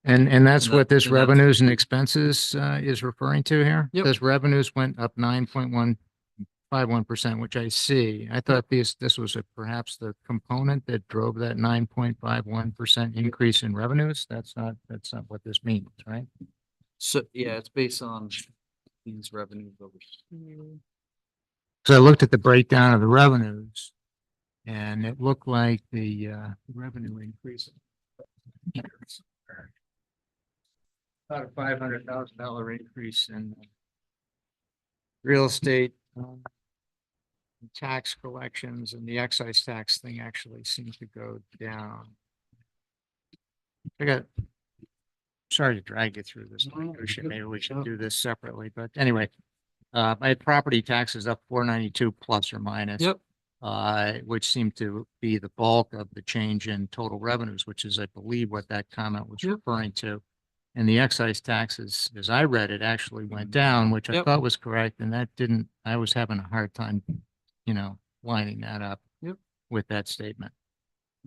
And that's And what this and that's- revenues and expenses is referring to here? Yep. This revenues went up 9.151%, which I see. I thought this was perhaps the component that drove that 9.51% increase in revenues. That's not what this means, right? So, yeah, it's based on these revenues over. So I looked at the breakdown of the revenues and it looked like the revenue increase. About a $500,000 increase in real estate, tax collections, and the excise tax thing actually seems to go down. Sorry to drag you through this. Maybe we should do this separately, but anyway, I had property taxes up 492 plus or minus. Yep. Which seemed to be the bulk of the change in total revenues, which is, I believe, what that comment was referring to. And the excise taxes, as I read it, actually went down, which I Yep. thought was correct, and that didn't, I was having a hard time, lining that up Yep. with that statement.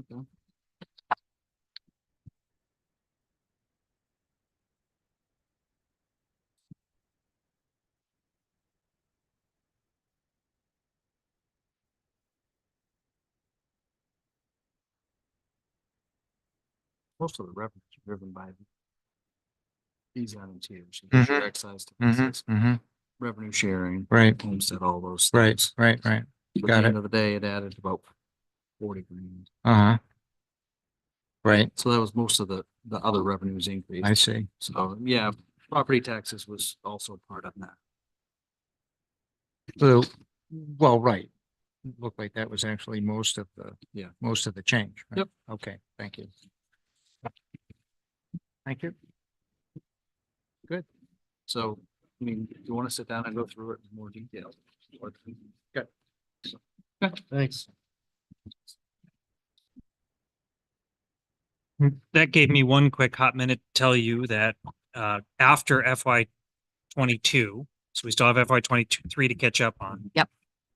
Okay. Most of the revenues are driven by these items here. So there's your excise taxes, revenue sharing, Right, homestead, all those right, things. right. But at Got the it. end of the day, it added about 40 grand. Uh-huh. Right, So that was most of the other revenues increase. I see. So, yeah, property taxes was also part of that. So, well, right. Looked like that was actually most of the change. right? Yep. Okay, thank you. Thank you. So, I mean, do you want to sit down and go through it in more detail? Good. Thanks. That gave me one quick hot minute to tell you that after FY 22, so we still have FY 23 to catch up on. Yep.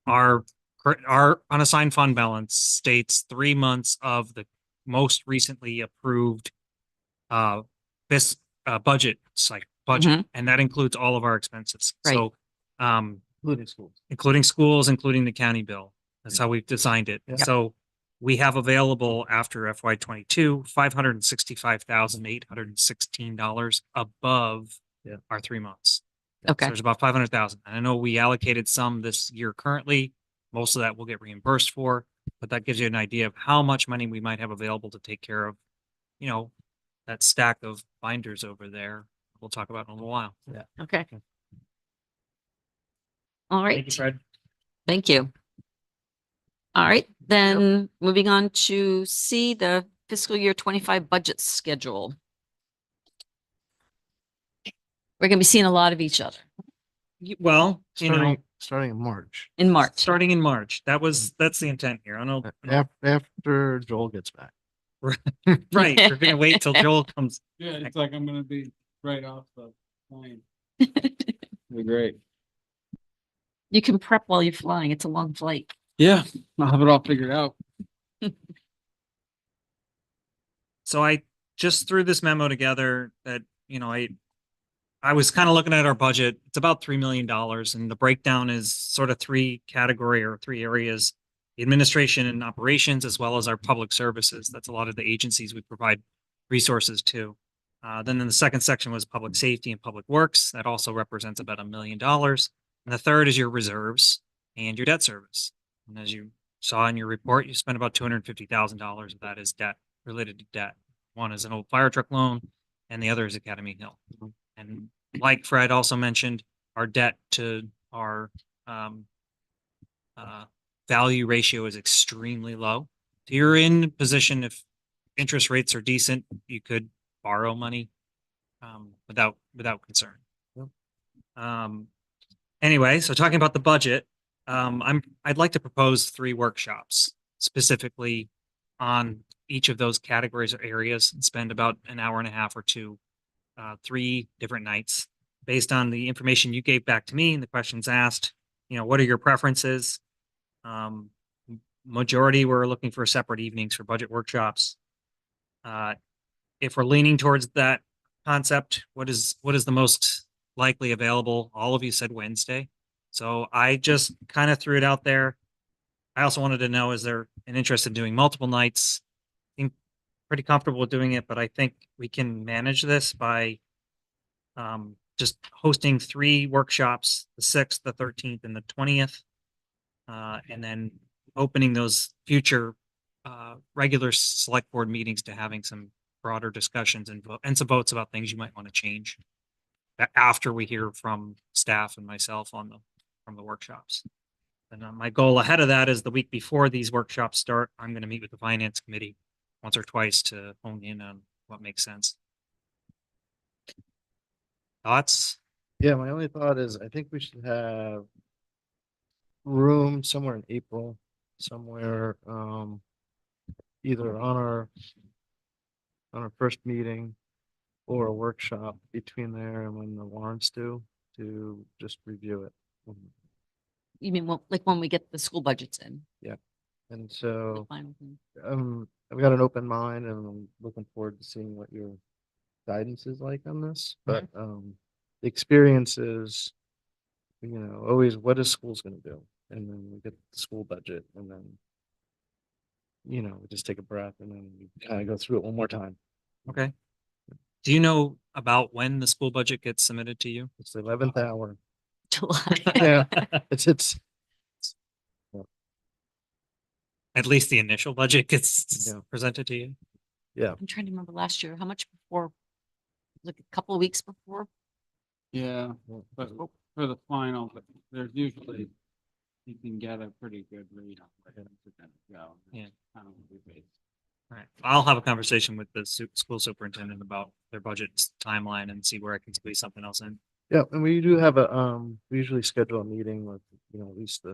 Our unassigned fund balance states 3 months of the most recently approved this budget cycle budget, and that includes all of our expenses. Right. So including schools, including the county bill. That's how we've designed it. Yep. So we have available after FY 22, $565,816 above our 3 months. So Okay, there's about 500,000. And I know we allocated some this year currently. Most of that we'll get reimbursed for, but that gives you an idea of how much money we might have available to take care of, that stack of binders over there. We'll talk about in a little while. okay. All Thank you, right, Fred. thank you. All right, then moving on to C, the fiscal year 25 budget schedule. We're gonna be seeing a lot of each other Well, Starting in March, in March. starting in March, that's the intent here. I don't know. after Joel gets back. Right, we're gonna wait till Joel comes. Yeah, it's like I'm gonna be right off the plane. Be great. You can prep while you're flying. It's a long flight. Yeah, I'll have it all figured out. So I just threw this memo together that, I was kind of looking at our budget. It's about $3 million and the breakdown is sort of three areas. the administration and operations, as well as our public services. That's a lot of the agencies we provide resources to. Then in the second section was public safety and public works. That also represents about $1 million. And the third is your reserves and your debt service. And as you saw in your report, you spent about $250,000 of that is debt related to debt. One is an old fire truck loan and the other is Academy Hill. And like Fred also mentioned, our debt to our value ratio is extremely low. So you're in position, if interest rates are decent, you could borrow money without concern. Anyway, so talking about the budget, I'd like to propose 3 workshops specifically on each of those categories or areas and spend about an hour and a half or 2, 3 different nights based on the information you gave back to me and the questions asked. What are your preferences? Majority were looking for separate evenings for budget workshops. If we're leaning towards that concept, what is the most likely available? All of you said Wednesday. So I just kind of threw it out there. I also wanted to know, is there an interest in doing multiple nights? I'm pretty comfortable with doing it, but I think we can manage this by just hosting 3 workshops, the 6th, the 13th, and the 20th. And then opening those future regular select board meetings to having some broader discussions and some votes about things you might want to change after we hear from staff and myself from the workshops. And my goal ahead of that is the week before these workshops start, I'm going to meet with the finance committee once or twice to hone in on what makes sense. Thoughts? Yeah, my only thought is I think we should have room somewhere in April, somewhere either on our first meeting or a workshop between there and when the warrants due to just review it. You mean, like when we get the school budgets in? And the so final thing? I've got an open mind and I'm looking forward to seeing what your guidance is like on this. But the experience is, always what is schools going to do? And then we get the school budget and then, we just take a breath and then we kind of go through it one more time. Okay. Do you know about when the school budget gets submitted to you? It's the 11th hour. July. Yeah, it's At least the initial budget gets Yeah. presented to you? I'm trying to remember last year, how much before? Like a couple of weeks before? Yeah, but for the final, but there's usually, you can get a pretty good read on where things are gonna go. Yeah. Kind of what we base. All right. I'll have a conversation with the school superintendent about their budget timeline and see where I can squeeze something else in. Yeah, and we do have we usually schedule a meeting with, at least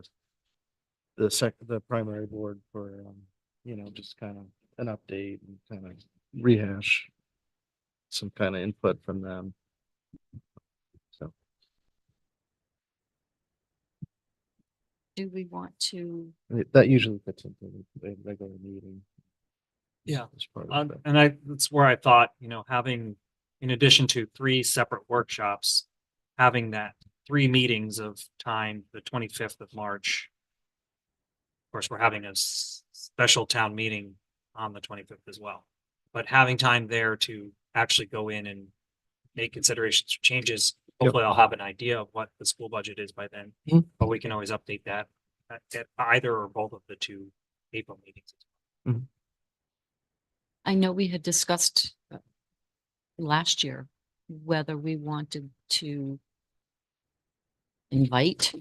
the primary board for, just kind of an update and kind of rehash some kind of input from them. So, Do we want to? that usually fits into the regular meeting. Yeah. As part of that. And that's where I thought, having, in addition to 3 separate workshops, having that 3 meetings of time, the 25th of March. Of course, we're having a special town meeting on the 25th as well. But having time there to actually go in and make considerations or changes, hopefully I'll have an idea of what the school budget is by then. Mhm. But we can always update that at either or both of the 2 April meetings. I know we had discussed last year whether we wanted to invite,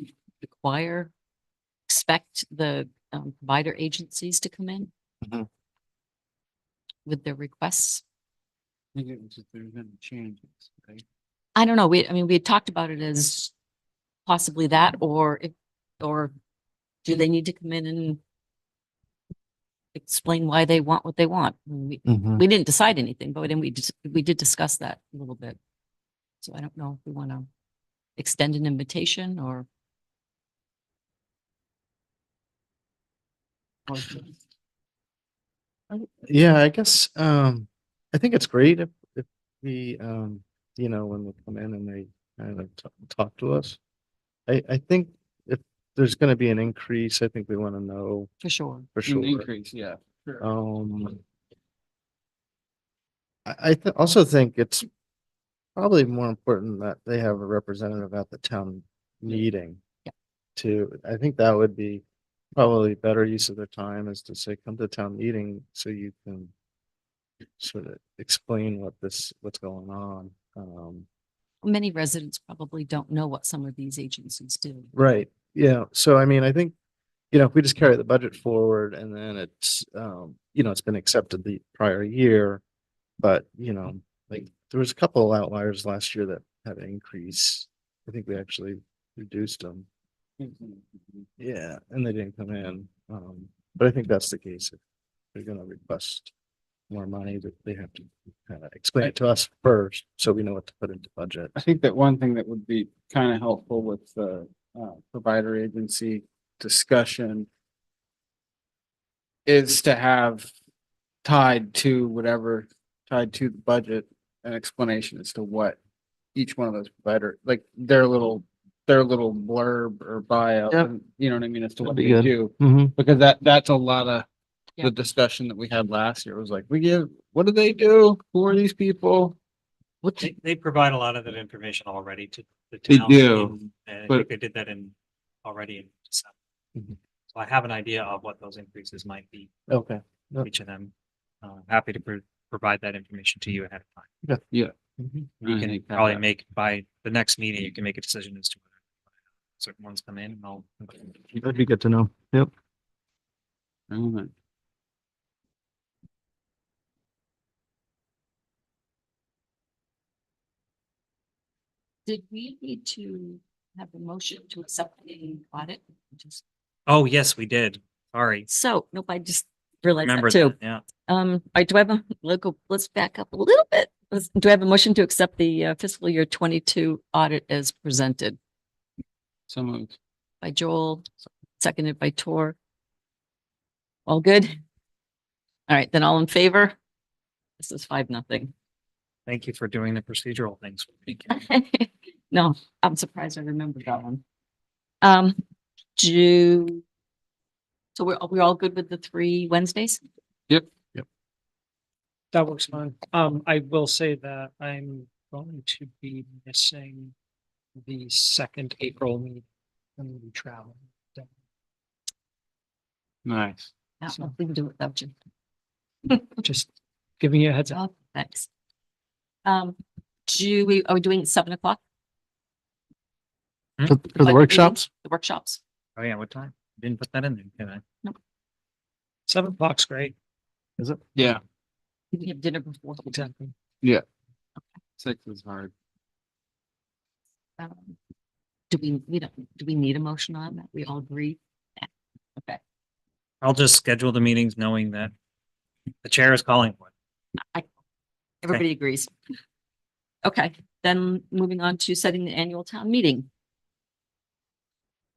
require, expect the provider agencies to come in Mhm. with their requests. I think it was if there's any changes, right? I don't know. We had talked about it as possibly that, or do they need to come in and explain why they want what they want? We didn't decide anything, but then we did discuss that a little bit. So I don't know if we want to extend an invitation or. Yeah, I guess, I think it's great if we, when they come in and they kind of talk to us. I think if there's gonna be an increase, I think we wanna know For sure. for An sure. increase, yeah. Sure. I also think it's probably more important that they have a representative at the town meeting. Yeah. I think that would be probably better use of their time is to say, come to town meeting so you can sort of explain what's going on. Many residents probably don't know what some of these agencies do. Right, yeah, so I mean, I think, if we just carry the budget forward and then it's, it's been accepted the prior year. But, like, there was a couple of outliers last year that had an increase. I think we actually reduced them. Yeah, and they didn't come in. But I think that's the case. If they're gonna request more money, that they have to kind of explain it to us first, so we know what to put into budget. I think that one thing that would be kind of helpful with the provider agency discussion is to have tied to the budget, an explanation as to what each one of those provider, like their little blurb or bio, Yep. and you know what I mean, as to what That'd they be good. do. Because that's a lot of Yeah. the discussion that we had last year was like, what do they do? Who are these people? They provide a lot of that information already to the They town. do, And I but- think they did that already in December. Mhm. So I have an idea of what those increases might be, Okay. for each of them. Happy to provide that information to you ahead of time. Yeah. You I can think that- probably make by the next meeting, you can make a decision as to whether certain ones come in and I'll. That'd be good to know. Yep. Alright. Did we need to have a motion to accept the audit? Oh, yes, we did. Sorry. So, nope, I just realized Remember that too. that, yeah. Do I have let's back up a little bit. Do I have a motion to accept the fiscal year 22 audit as presented Some of by Joel, seconded by Tor? All good? All right, then all in favor? This is 5-0. Thank you for doing the procedural things. with me. No, I'm surprised I remembered that one. So we're all good with the 3 Wednesdays? That works fine. I will say that I'm going to be missing the second April meeting. I'm gonna be traveling. nice. No, we can do it without you. Just giving you a heads up. Oh, thanks. Are we doing it 7 o'clock? For the workshops? The workshops? Oh, yeah, what time? Didn't put that in there, can I? 7 o'clock's great. Yeah, We have dinner before. Exactly. 6 is hard. Do we need a motion on that? We all agree? Yeah. Okay. I'll just schedule the meetings knowing that the chair is calling for it. Everybody agrees. Okay, then moving on to setting the annual town meeting.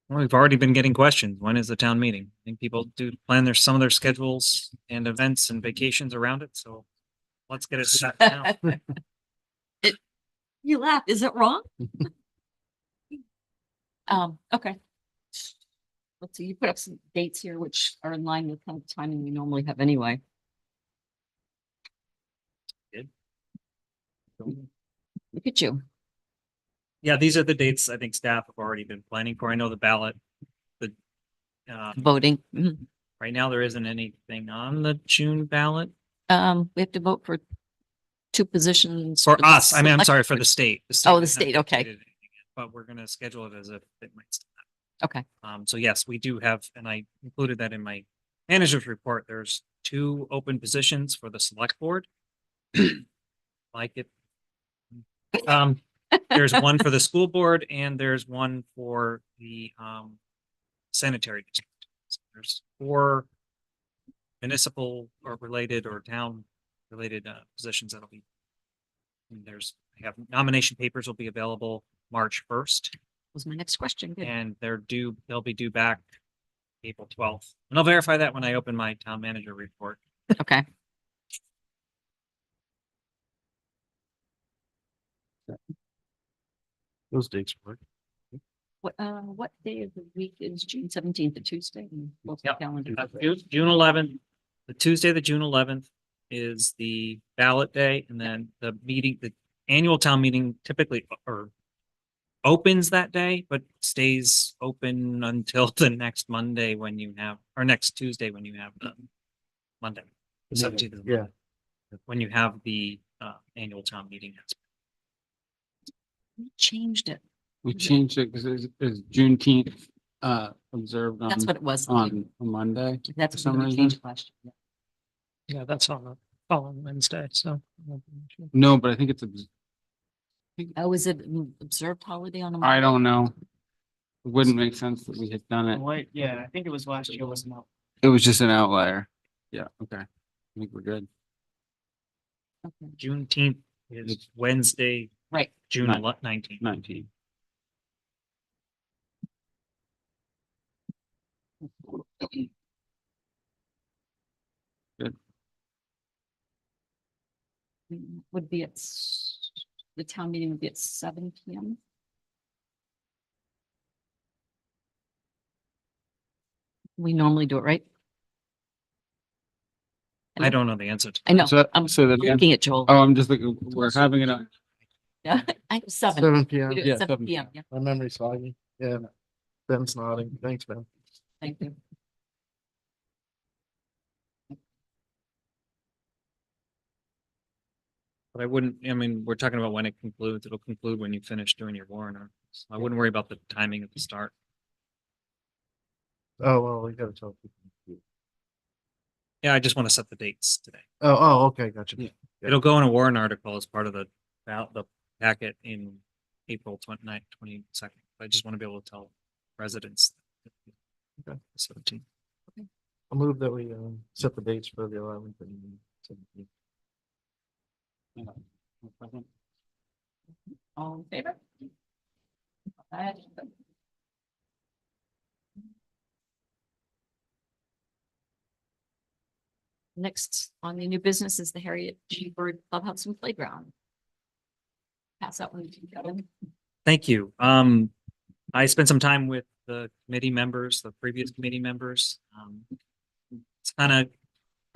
Well, we've already been getting questions. When is the town meeting? I think people do plan some of their schedules and events and vacations around it, so let's get it set now. You laugh, is it wrong? Okay. Let's see, you put up some dates here which are in line with kind of timing we normally have anyway. Good. Look at you. Yeah, these are the dates I think staff have already been planning for. I know the ballot, Voting. Mhm. right now there isn't anything on the June ballot. We have to vote for 2 positions. For the us, I mean, I'm select sorry, for board. the state. Oh, the hasn't state, okay. stated anything yet, but we're gonna schedule it as if it might. still Okay, happen. So yes, we do have, and I included that in my manager's report. There's 2 open positions for the select board. Like it. There's one for the school board and there's one for the sanitary district. So there's 4 municipal or related or town related positions that'll be. And I have nomination papers will be available March 1st was my next question. Good. and they'll be due back April 12th. And I'll verify that when I open my town manager report. Okay. Those dates work. What day of the week is June 17th, the Tuesday? Both Yep. calendar. June 11th, the Tuesday, the June 11th is the ballot day, and then the meeting, the annual town meeting typically or opens that day, but stays open until the next Monday when you have, or next Tuesday when you have the Monday. The 17th is Yeah. Monday, when you have the annual town meeting. We changed it. We changed it because it's Juneteenth, observed That's on, what it was. on a Monday. That's for some what we reason. changed last year. Yeah, that's on the following Wednesday, so. No, but I think it's, Oh, is it an observed holiday on a? I don't know. It wouldn't make sense that we had done it. Yeah, I think it was last year, wasn't it? It was just an outlier. Yeah, okay. I think we're good. Okay. Juneteenth is Wednesday, Right. June Nine. 19th. 19. Would be the town meeting would be at 7 PM. We normally do it, right? I don't know the answer to I know, So, I'm so that, looking at Joel. oh, I'm just looking, we're having it on. Yeah, I, 7. 7 PM. We do it Yeah, at 7 7 PM, yeah, My memory's foggy. Yeah. Ben's nodding. Thanks, Ben. thank you. But I wouldn't, I mean, we're talking about when it concludes. It'll conclude when you finish doing your warrant articles. I wouldn't worry about the timing at the start. Oh, well, we gotta tell people. Yeah, I just want to set the dates today. Oh, okay, gotcha. Yeah. It'll go in a warrant article as part of the packet in April 29th, 22nd. I just want to be able to tell residents. Okay. 17th. I'll move that we set the dates for the 11th and 17th. All in favor? Aye. Next on the new business is the Harriet G. Bird Clubhouse and Playground. Pass that one to Kevin. Thank you. I spent some time with the committee members, the previous committee members. It's kind of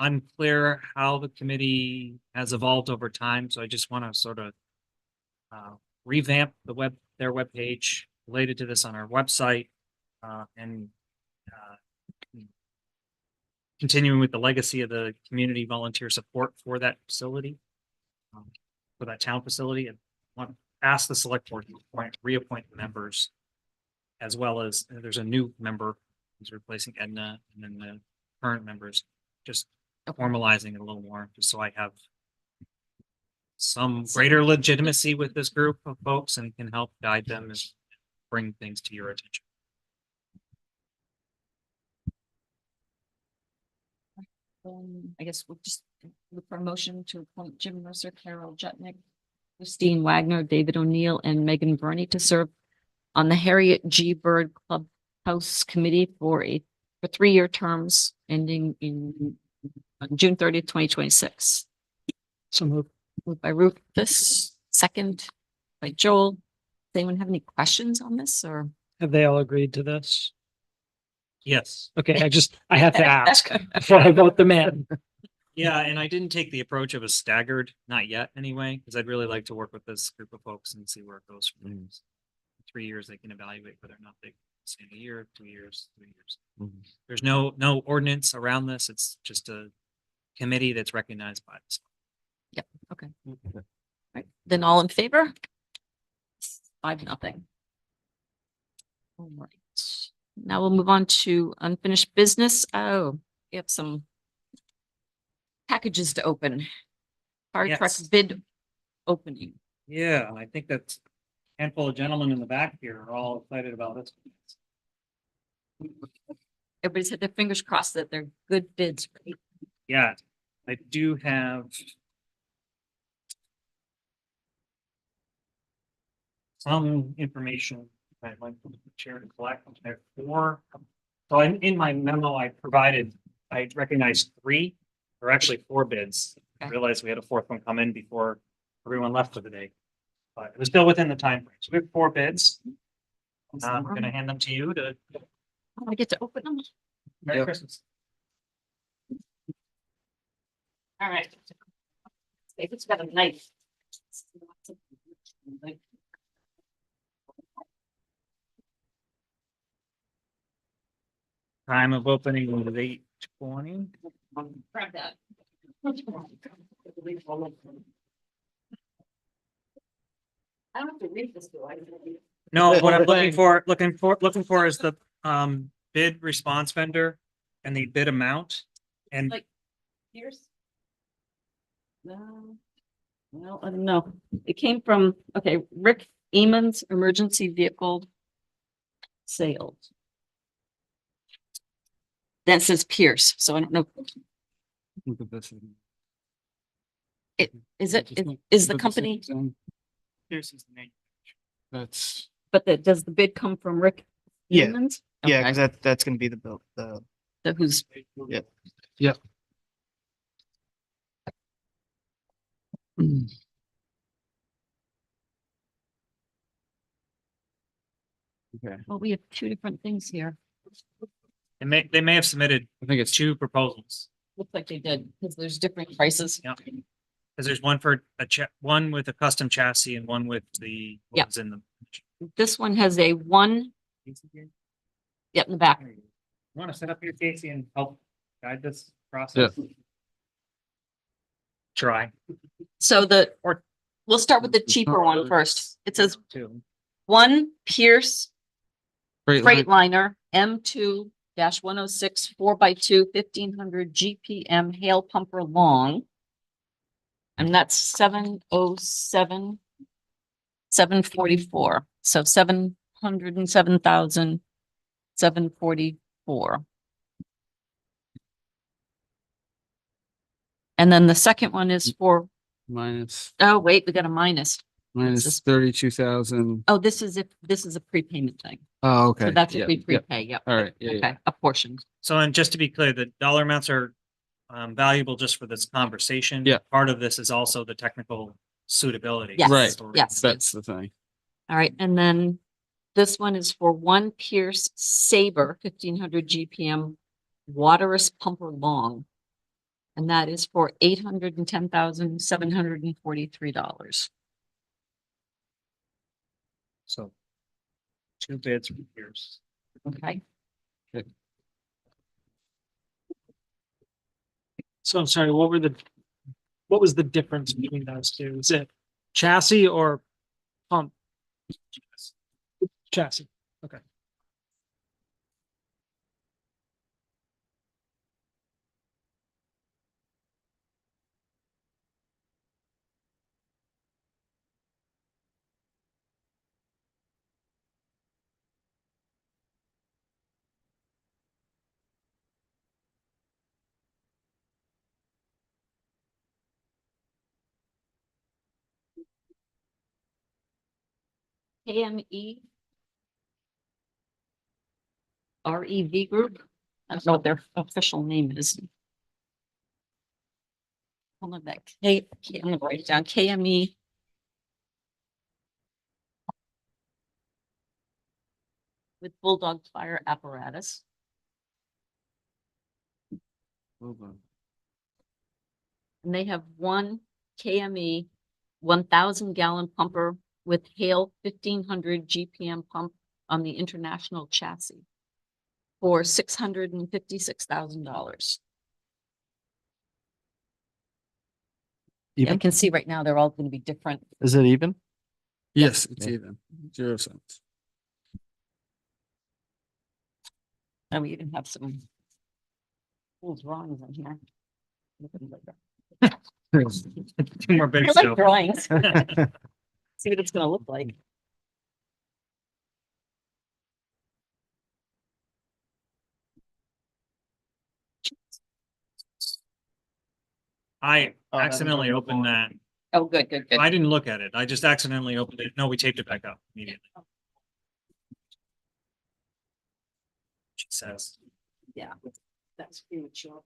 unclear how the committee has evolved over time, so I just want to sort of revamp their webpage related to this on our website, and continuing with the legacy of the community volunteer support for that facility, for that town facility, and want to ask the select board to reappoint the members, as well as there's a new member who's replacing Edna, and then the current members, just formalizing it a little more, just so I have some greater legitimacy with this group of folks and can help guide them and bring things to your attention. I guess we'll just look for a motion to appoint Jim Mercer, Carol Jutnick, Christine Wagner, David O'Neill, and Megan Burney to serve on the Harriet G. Bird Clubhouse Committee for 3-year terms ending on June 30th, 2026. So moved. Moved by Rufus, second by Joel. Does anyone have any questions on this or? Have they all agreed to this? Yes. Okay, I have to ask before I vote them in. Yeah, and I didn't take the approach of a staggered, not yet anyway, because I'd really like to work with this group of folks and see where it goes from there. 3 years, they can evaluate whether or not they stay a year, 2 years, 3 years. There's no ordinance around this. It's just a committee that's recognized by us. Yep, okay. Right, then all in favor? 5-0. All right. Now we'll move on to unfinished business. Oh, we have some packages to open. Fire truck Yes. bid opening. Yeah, and I think that handful of gentlemen in the back here are all excited about this. Everybody's had their fingers crossed that they're good bids, right? Yeah, I do have some information I'd like the chair to collect. I have 4. So in my memo, I recognized 3, or actually 4 bids. I Okay. realized we had a 4th one come in before everyone left for the day. But it was still within the time frame. So we have 4 bids. I'm gonna hand them to you to. I get to open them. Merry Yep. Christmas. All right. It's got a knife. Time of opening was 8:20. Grab that. I don't have to read this, do I? No, what I'm Whole thing. looking for is the bid response vendor and the bid amount. And Like, here's. No. Well, I don't know. It came from, okay, Rick Eamons Emergency Vehicle Sales. That says Pierce, so I don't know, Look at this. is it, Just is- look- is the look at company, this thing. here's his name. That's, but does the bid come from Rick? Yeah. Eamons? Yeah, Okay. because that's gonna be the bill, the. So who's, okay, well, we have two different things here. They may have submitted I think it's two proposals. Looks like they did, because there's different prices. Yeah. Because there's one for one with a custom chassis and one with the Yeah. ones in the. This one has a one, yep, in the back. Want to set up here, Casey, and help guide this process? Try. So Or- we'll start with the cheaper one first. It says Two. one Pierce Freight line. Freightliner M2 106 4x2 1500 GPM hail pumper long. And that's 707 744. So 707,744. And then the second one is for, minus, oh, wait, we got a minus. minus this? 32,000. Oh, this is a prepayment thing. Oh, okay. So that's Yeah, if we yeah. prepay, yep. All right, yeah, yeah. Okay, a portion. So, and just to be clear, the dollar amounts are valuable just for this conversation. Yeah. Part of this is also the technical suitability. Yes, Right. yes. That's the thing. All right, and then this one is for one Pierce Saber 1500 GPM waterless pumper long. And that is for $810,743. So. Two bids from Pierce. Okay, So I'm sorry, what was the difference between those two? Is it chassis or pump? Chassis. Okay. KME REV Group. I don't know what their official name is. Hold on back. I'm gonna write it down. KME. With Bulldog Fire Apparatus. Hold on. And they have one KME 1,000-gallon pumper with Hale 1500 GPM pump on the international chassis for $656,000. I Even? can see right now they're all going to be different. Is it even? Yes, it's Yeah. even. 0 cents. And we even have some cool drawings in here. Two more I bids. like so. drawings. See what it's gonna look like. I Oh, accidentally haven't opened that. Oh, good, good, good. I didn't look at it. I just accidentally opened it. No, we taped it back up immediately. She says. Yeah. That's premature.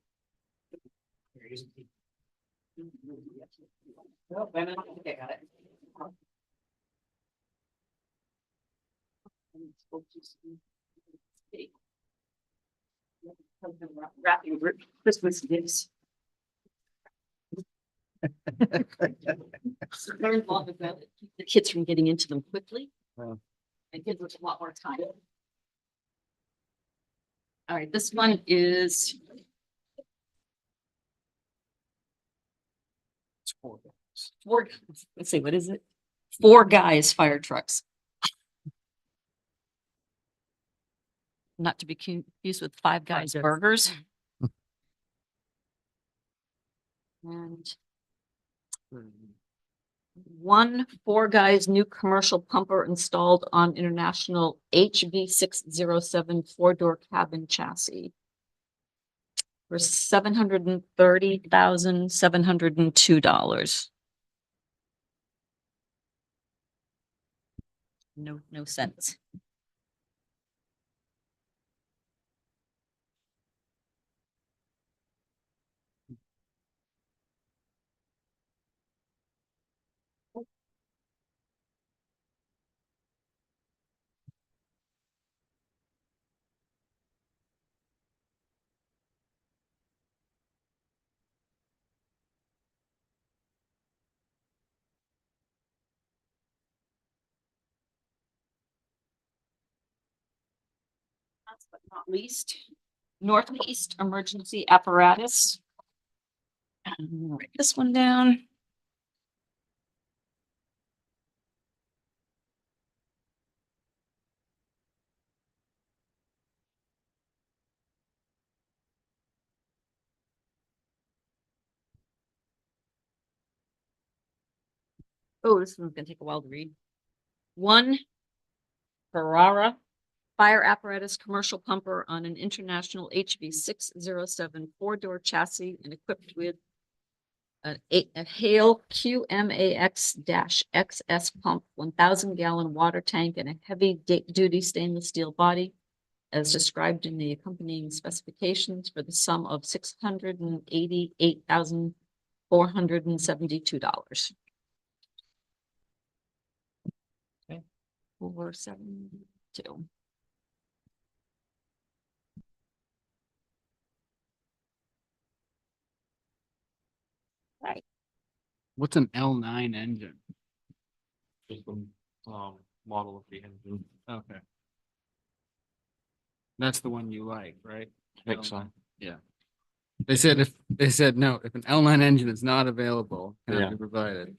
Oh, wait a minute. Okay, got it. Wrapping Christmas gifts. Very long about it. Keep the kids from getting into them quickly. Wow. And gives us a lot more time. All right, this one is. Four, let's see, what is it? Four Guys fire trucks. Not to be confused with Five Guys burgers. And one Four Guys new commercial pumper installed on International HV 607 four-door cabin chassis for $730,702. No cents. Last but not least, Northeast Emergency Apparatus. I'm gonna write this one down. Oh, this one's gonna take a while to read. One Ferrara fire apparatus commercial pumper on an International HV 607 four-door chassis and equipped with a Hale QMAX-XS pump, 1,000-gallon water tank, and a heavy-duty stainless steel body, as described in the accompanying specifications, for the sum of $688,472. Okay. 472. Right. What's an L9 engine? Model of the engine. Okay. That's the one you like, right? Think so. Yeah. They said if no, if an L9 engine is not available, Yeah. cannot be provided,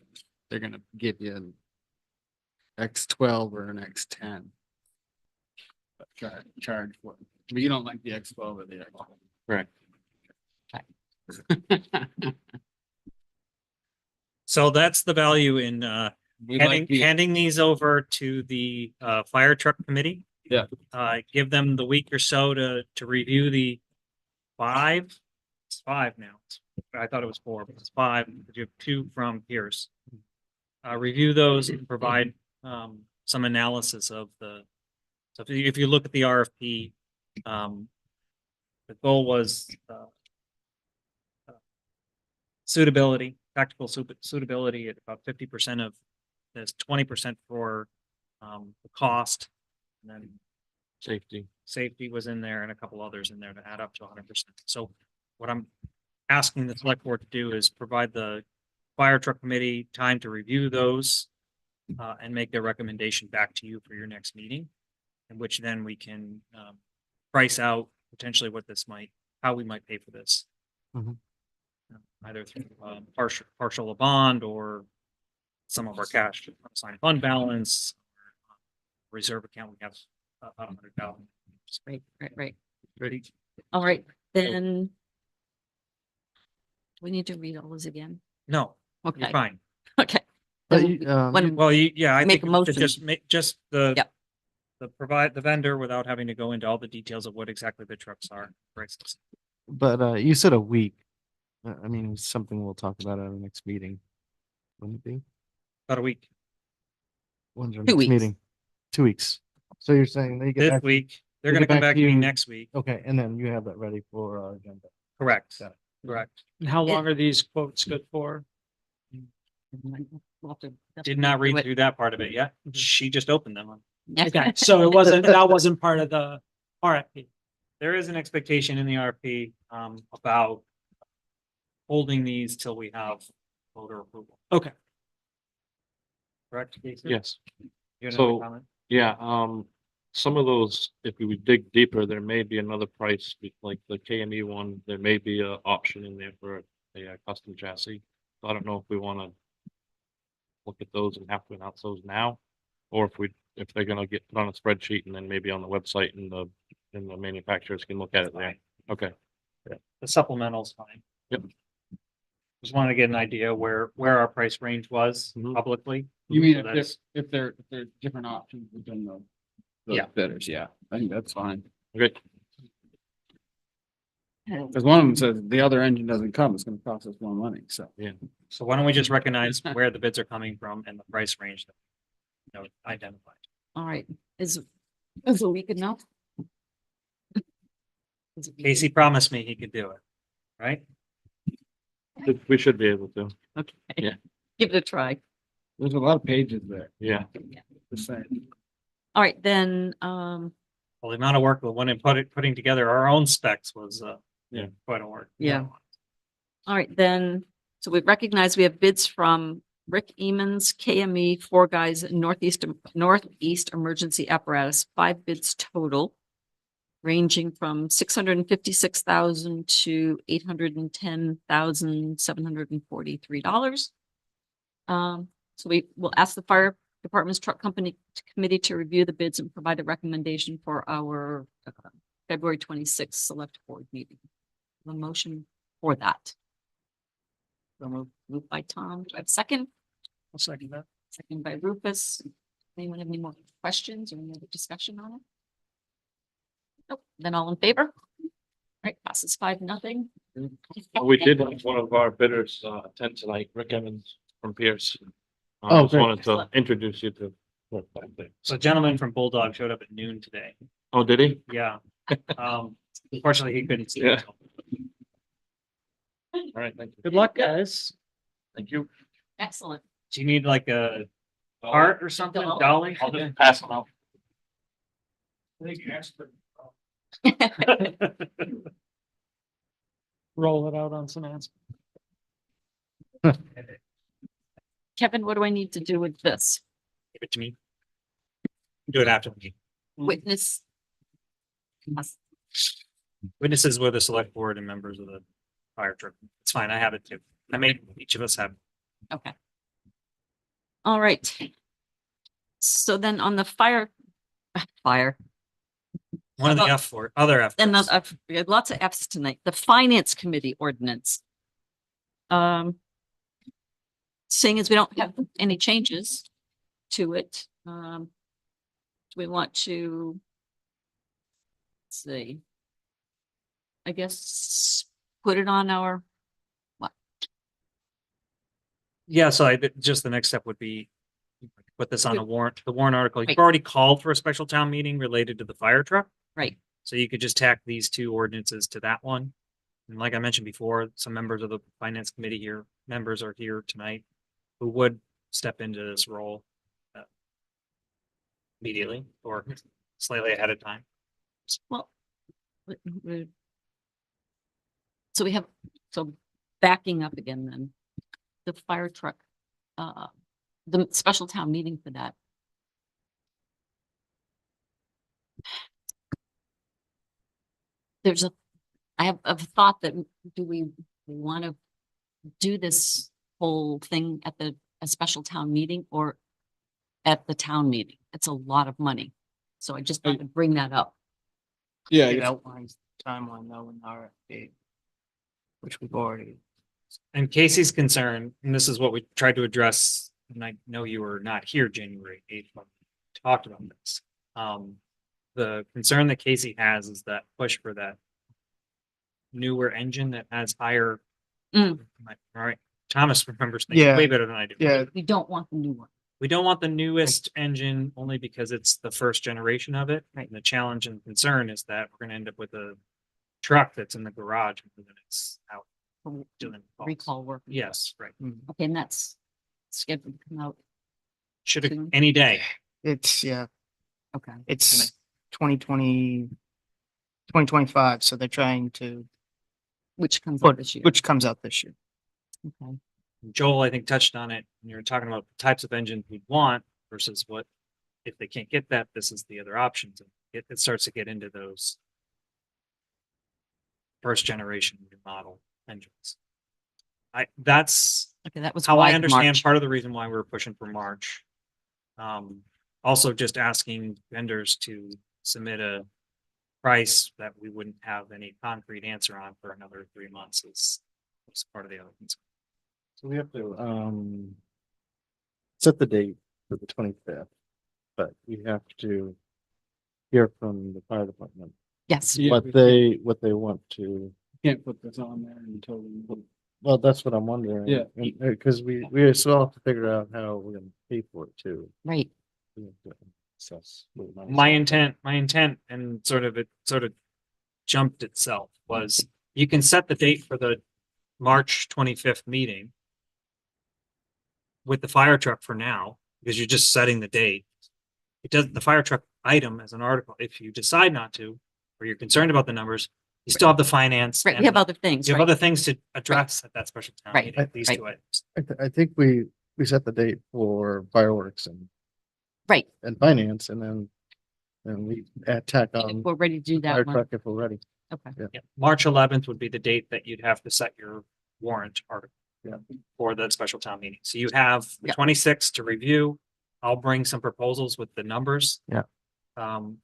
they're gonna give you an X12 or an X10. But charge for it. But you don't like the X12 or the X. Right. So that's the value in We like the, handing these over to the fire truck committee. Yeah. Give them the week or so to review the five. It's five now. I thought it was four, but it's five. You have two from Pierce. Review those and provide some analysis of the. So if you look at the RFP, the goal was suitability, practical suitability at about 50% of this, 20% for the cost, and then safety was in there and a couple others in there to add up to 100%. So what I'm asking the select board to do is provide the fire truck committee time to review those and make their recommendation back to you for your next meeting, in which then we can price out potentially what this might, how we might pay for this. Mhm. Either through partial a bond or some of our cash unassigned fund balance, reserve account, we have about 100,000. Right. Ready? All right, then. Do we need to read all those again? No, you're Okay, fine. okay. But Then you, when- Well, yeah, I Make think a we should motion. just make just the Yep. provide the vendor without having to go into all the details of what exactly the trucks are. Prices. but you said a week. I mean, it's something we'll talk about at our next meeting. Wouldn't it be? About a week. When's our 2 next weeks. meeting? 2 weeks. So you're saying they get This back, week, they're they gonna get come back back to to me you- next week. okay, and then you have that ready for our agenda. Correct. Got it. Correct. And how long are these quotes good for? We'll have to- Did not read do it. through that part of it yet. She just opened them. Okay, so it wasn't, that wasn't part of the RFP. There is an expectation in the RFP, about holding these till we have voter approval. Okay. Correct, Casey? Yes, You had So- another comment? yeah, some of those, if we would dig deeper, there may be another price, like the KME one, there may be a option in there for a custom chassis. So I don't know if we wanna look at those and have to announce those now, or if they're gonna get put on a spreadsheet and then maybe on the website and the manufacturers can look at it there. Okay, The supplemental's fine. Yep. Just wanted to get an idea where our price range was Mhm. publicly. You mean So that's- if they're different options within the Yeah. bidders, yeah, I think that's fine. okay, Because one of them says the other engine doesn't come, it's gonna cost us more money, so. So why don't we just recognize where the bids are coming from and the price range that identified. All right, is a week enough? Is a week Casey promised me he could do it, right? we should be able to, Okay. Yeah. Give it a try. There's a lot of pages there. yeah. Just saying. All right, then, Well, the amount of work we went in putting together our own specs was, quite a work. Yeah. all right, then, so we recognize we have bids from Rick Emons, KME, Four Guys, and Northeast Emergency Apparatus, 5 bids total, ranging from $656,000 to $810,743. So we will ask the fire department's truck company committee to review the bids and provide a recommendation for our February 26th select board meeting. A motion for that. So moved by Tom. Do I have a second? I'll second that. Second by Rufus. Anyone have any more questions or any other discussion on it? Nope. Then all in favor? All right, passes 5-0. We did have one of our bidders attend tonight, Rick Evans from Pierce. Oh, Just great. wanted to introduce you to. So a gentleman from Bulldog showed up at noon today. Oh, did he? Yeah. Unfortunately, he couldn't see. Yeah. All right, thank you. Good luck, guys. Thank you. Excellent. Do you need like a cart or something, Dolly? dolly? I'll just pass them out. Roll it out on some answers. Kevin, what do I need to do with this? Give it to me. Do it after the meeting. Witness? Witnesses were the select board and members of the fire truck. It's fine, I have it too. I made each of us have. Okay. All right. So then on the fire, One of the About- F for, other F. and words. we had lots of Fs tonight, the finance committee ordinance. Seeing as we don't have any changes to it, do we want to? Let's see. I guess put it on our, Yeah, so just the next step would be put this on a warrant, the warrant article. You've Right. already called for a special town meeting related to the fire truck. right, So you could just tack these 2 ordinances to that one. And like I mentioned before, some members of the finance committee members are here tonight who would step into this role immediately or slightly ahead of time. well. So we have, so backing up again then, the fire truck, the special town meeting for that. There's I have a thought that do we want to do this whole thing at a special town meeting or at the town meeting? It's a lot of money. So I just want to bring that up. Yeah, It outlines the timeline though in the RFP, which we've already. And Casey's concern, and this is what we tried to address, and I know you were not here January 8th when we talked about this. The concern that Casey has is that push for that newer engine that has higher. Mm. All right, Thomas remembers things Yeah. way better than I do. Yeah, We don't want the new one. We don't want the newest engine only because it's the first generation of it. Right. And the challenge and concern is that we're gonna end up with a truck that's in the garage and then it's out doing faults. Recall work. Yes, right. Okay, and that's scheduled to come out. Should have Soon. any day. it's, yeah, Okay. It's 2025, so they're trying to, Which comes out this year. which comes out this year. Okay. Joel, I think, touched on it. When you're talking about the types of engine we want versus what, if they can't get that, this is the other options. And it starts to get into those first generation new model engines. That's Okay, that was how why I understand March. part of the reason why we're pushing for March. Also just asking vendors to submit a price that we wouldn't have any concrete answer on for another 3 months is part of the other concern. So we have to, set the date for the 25th, but we have to hear from the fire department Yes. Yeah, what they want to, Can't put this on there until we. well, that's what I'm wondering. Yeah. Because we still have to figure out how we're gonna pay for it too. Right. We have to assess what the money's My at. intent and it sort of jumped itself was you can set the date for the March 25th meeting with the fire truck for now, because you're just setting the date. It doesn't, the fire truck item as an article, if you decide not to, or you're concerned about the numbers, you still have the finance. Right. We and have other things. You have Right. other things to address at that special town Right. meeting, these Right. two items. I think we set the date for fireworks Right. and finance, and then we tack If on we're ready to do fire that one. truck if we're ready. Okay. Yeah, March 11th would be the date that you'd have to set your warrant article. Yeah. For the special town meeting. So you have the Yeah. 26th to review. I'll bring some proposals with the numbers. Yeah.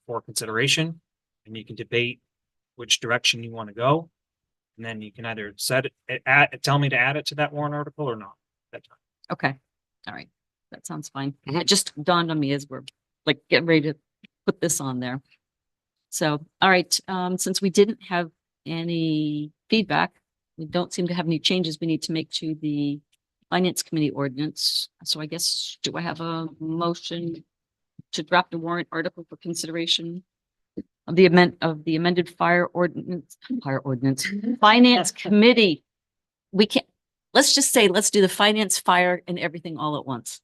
For consideration, and you can debate which direction you want to go. And then you can either set it, tell me to add it to that warrant article or not. That time. Okay. All right. That sounds fine. It just dawned on me as we're like getting ready to put this on there. So, all right, since we didn't have any feedback, we don't seem to have any changes we need to make to the finance committee ordinance. So I guess, do I have a motion to draft a warrant article for consideration of the amended finance committee? We can't, let's just say, let's do the finance, fire and everything all at once.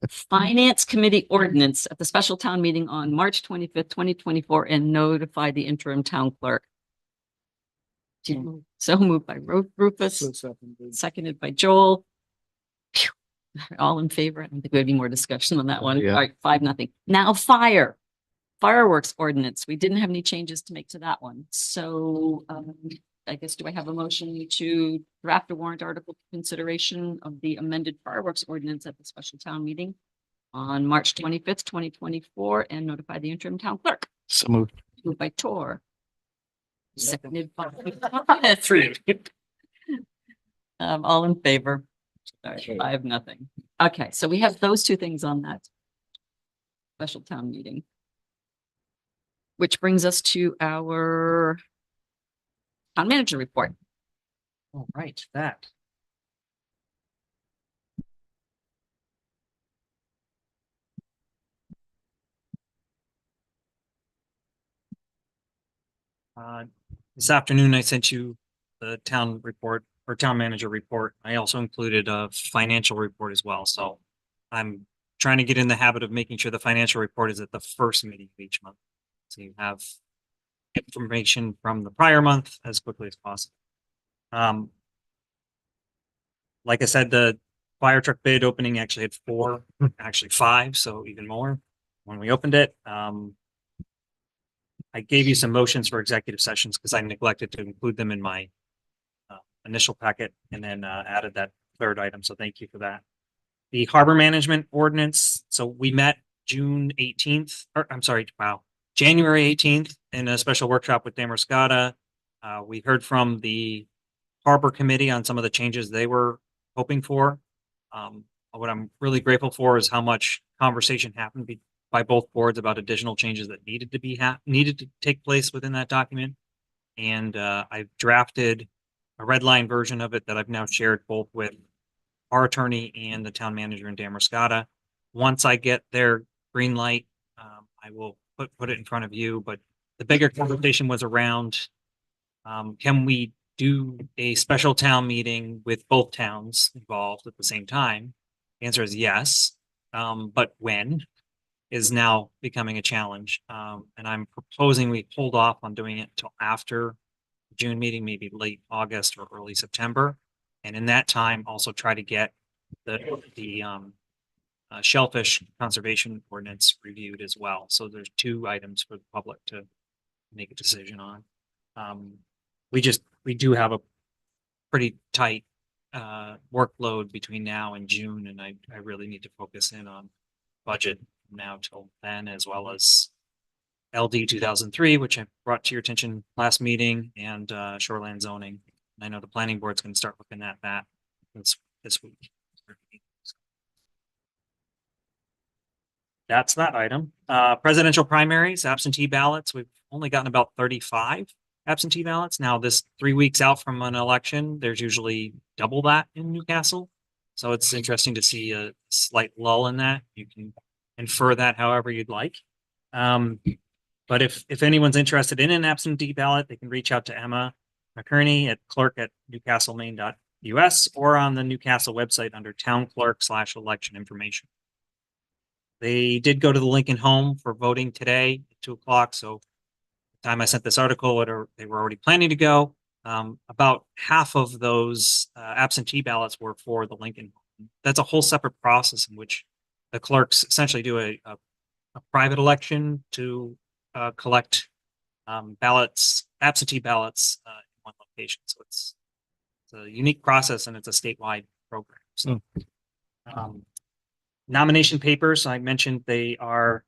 Finance committee ordinance at the special town meeting on March 25th, 2024, and notify the interim town clerk. So moved by Rufus, seconded by Joel. Phew. All in favor? I don't think we have any more discussion on that one. Yeah. All right, 5-0. Now fireworks ordinance. We didn't have any changes to make to that one. So I guess, do I have a motion to draft a warrant article for consideration of the amended fireworks ordinance at the special town meeting on March 25th, 2024, and notify the interim town clerk? So moved. Moved by Tor. Seconded by. Three of you. All in favor? All right, 5-0. Okay, so we have those two things on that special town meeting. Which brings us to our town manager report. All right, that. This afternoon, I sent you the town report or town manager report. I also included a financial report as well. So I'm trying to get in the habit of making sure the financial report is at the first meeting of each month. So you have information from the prior month as quickly as possible. Like I said, the fire truck bid opening actually had 4, actually 5, so even more when we opened it. I gave you some motions for executive sessions because I neglected to include them in my initial packet and then added that third item. So thank you for that. The harbor management ordinance. So we met June 18th, or I'm sorry, wow, January 18th in a special workshop with Damerscotta. We heard from the harbor committee on some of the changes they were hoping for. What I'm really grateful for is how much conversation happened by both boards about additional changes that needed to take place within that document. And I've drafted a red line version of it that I've now shared both with our attorney and the town manager in Damerscotta. Once I get their green light, I will put it in front of you. But the bigger conversation was around, can we do a special town meeting with both towns involved at the same time? The answer is yes. But when? is now becoming a challenge. And I'm proposing we hold off on doing it until after the June meeting, maybe late August or early September. And in that time, also try to get the shellfish conservation ordinance reviewed as well. So there's two items for the public to make a decision on. We do have a pretty tight workload between now and June, and I really need to focus in on budget from now till then, as well as LD 2003, which I brought to your attention last meeting, and shoreland zoning. I know the planning board's going to start looking at that this week. That's that item. Presidential primaries, absentee ballots. We've only gotten about 35 absentee ballots. Now, this 3 weeks out from an election, there's usually double that in Newcastle. So it's interesting to see a slight lull in that. You can infer that however you'd like. But if anyone's interested in an absentee ballot, they can reach out to Emma McKerney at clerk@newcastlemaine.us or on the Newcastle website under town clerk/election information. They did go to the Lincoln home for voting today at 2 o'clock. So the time I sent this article, they were already planning to go. About half of those absentee ballots were for the Lincoln home. That's a whole separate process in which the clerks essentially do a private election to collect absentee ballots in one location. So it's a unique process and it's a statewide program. So, nomination papers, I mentioned they are,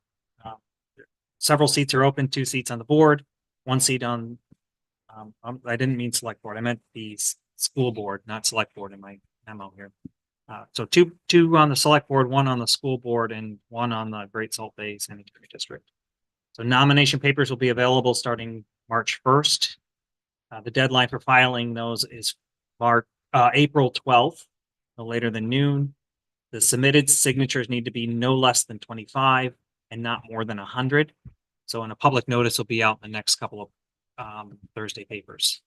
several seats are open, 2 seats on the board, 1 seat on, I didn't mean select board. I meant the school board, not select board in my memo here. So two on the select board, 1 on the school board, and 1 on the Great Salt Bay Sanitary District. So nomination papers will be available starting March 1st. The deadline for filing those is April 12th, no later than noon. The submitted signatures need to be no less than 25 and not more than 100. So in a public notice will be out in the next couple of Thursday papers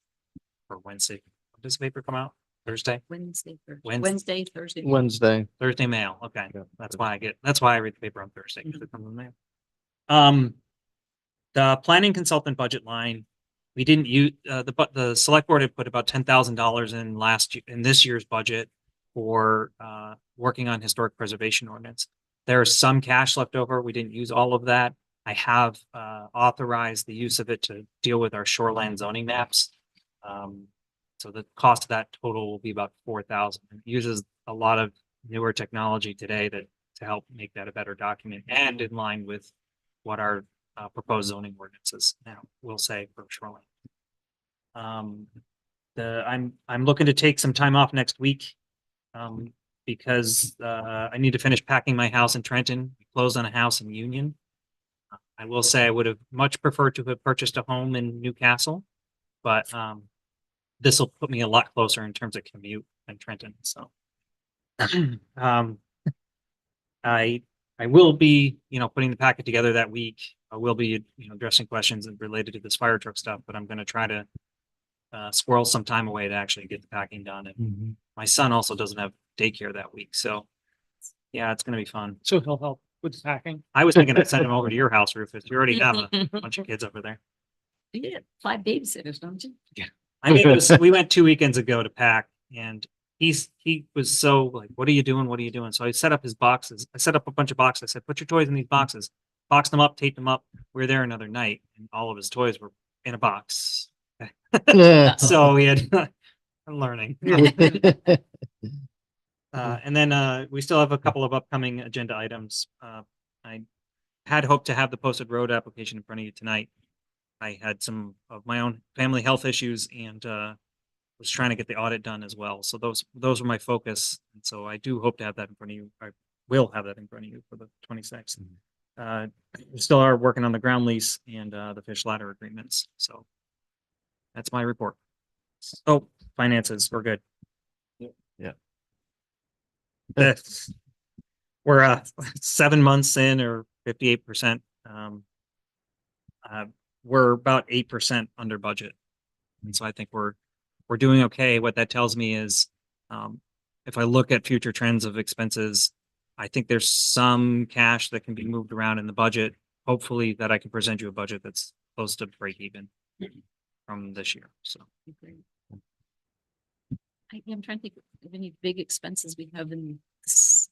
or Wednesday. When does the paper come out? Thursday? Wednesday, Wednesday. Thursday. Wednesday. Thursday mail. Okay. Yeah. That's why I read the paper on Thursday, because it comes in the mail. The planning consultant budget line, we didn't use, the select board had put about $10,000 in this year's budget for working on historic preservation ordinance. There's some cash left over. We didn't use all of that. I have authorized the use of it to deal with our shoreland zoning maps. So the cost of that total will be about $4,000. It uses a lot of newer technology today to help make that a better document and in line with what our proposed zoning ordinances now will say for shoreline. I'm looking to take some time off next week because I need to finish packing my house in Trenton. We closed on a house in Union. I will say I would have much preferred to have purchased a home in Newcastle, but this will put me a lot closer in terms of commute than Trenton. So I will be, putting the packet together that week. I will be, addressing questions related to this fire truck stuff, but I'm going to try to squirrel some time away to actually get the packing done. And my son also doesn't have daycare that week. So yeah, it's going to be fun. So he'll help with the packing. I was thinking of sending him over to your house, Rufus. You already have a bunch of kids over there. You get 5 babysitters, don't you? I mean, we went 2 weekends ago to pack, and he was so like, "What are you doing? What are you doing?" So I set up his boxes. I set up a bunch of boxes. I said, "Put your toys in these boxes." Boxed them up, taped them up. We were there another night, and all of his toys were in a box. Yeah. So he had, I'm learning. And then we still have a couple of upcoming agenda items. I had hoped to have the posted road application in front of you tonight. I had some of my own family health issues and was trying to get the audit done as well. So those were my focus. And so I do hope to have that in front of you. I will have that in front of you for the 26th. We still are working on the ground lease and the fish ladder agreements. So that's my report. Oh, finances, we're good. Yeah. We're 7 months in, or 58%. We're about 8% under budget. And so I think we're doing okay. What that tells me is if I look at future trends of expenses, I think there's some cash that can be moved around in the budget. Hopefully that I can present you a budget that's close to break even from this year. So I'm trying to think of any big expenses we have in this.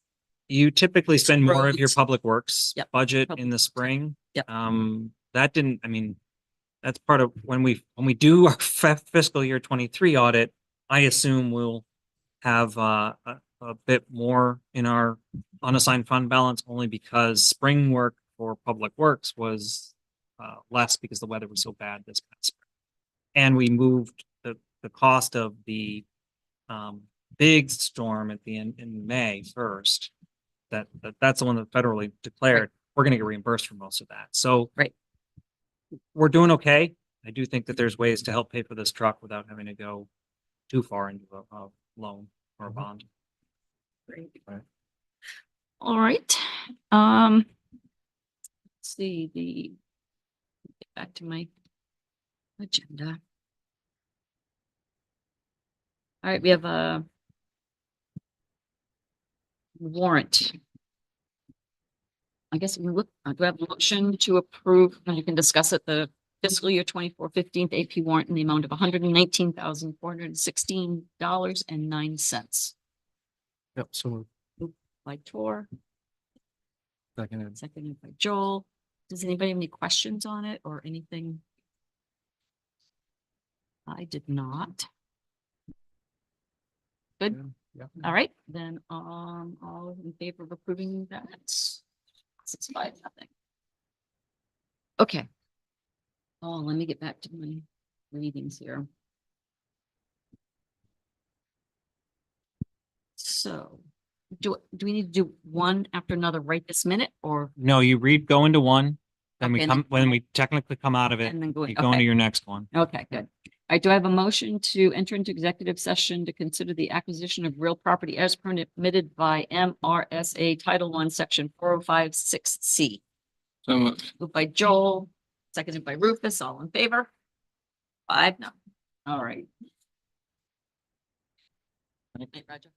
you typically spend more of your Roads. public works Yep, budget public in the works, yep. spring. Yep. That didn't, I mean, that's part of when we do our fiscal year 23 audit, I assume we'll have a bit more in our unassigned fund balance only because spring work for public works was less because the weather was so bad this past spring. And we moved the cost of the big storm at the end in May 1st. That's the one that federally declared. We're going to get reimbursed for most of that. So Right. we're doing okay. I do think that there's ways to help pay for this truck without having to go too far into a loan or a bond. Great. All right. Let's see get back to my agenda. All right, we have a warrant. I guess we look, do I have a motion to approve, and you can discuss it, the fiscal year 24 15th AP warrant in the amount of $119,416.09. Yep, so By Tor, seconded. seconded by Joel. Does anybody have any questions on it or anything? I did not. Good. Yeah. All right, then, all in favor of approving that? 6-5, nothing. Okay. Oh, let me get back to my readings here. So, do we need to do one after another right this minute or? No, you go into one, then Okay, and then- when we technically come out of it, And then go, you go into okay, your next one. okay, good. All right, do I have a motion to enter into executive session to consider the acquisition of real property as permitted by MRSA Title I, Section 4056C? So moved. Moved by Joel, seconded by Rufus, all in favor? 5, no. All right. Good night, Roger.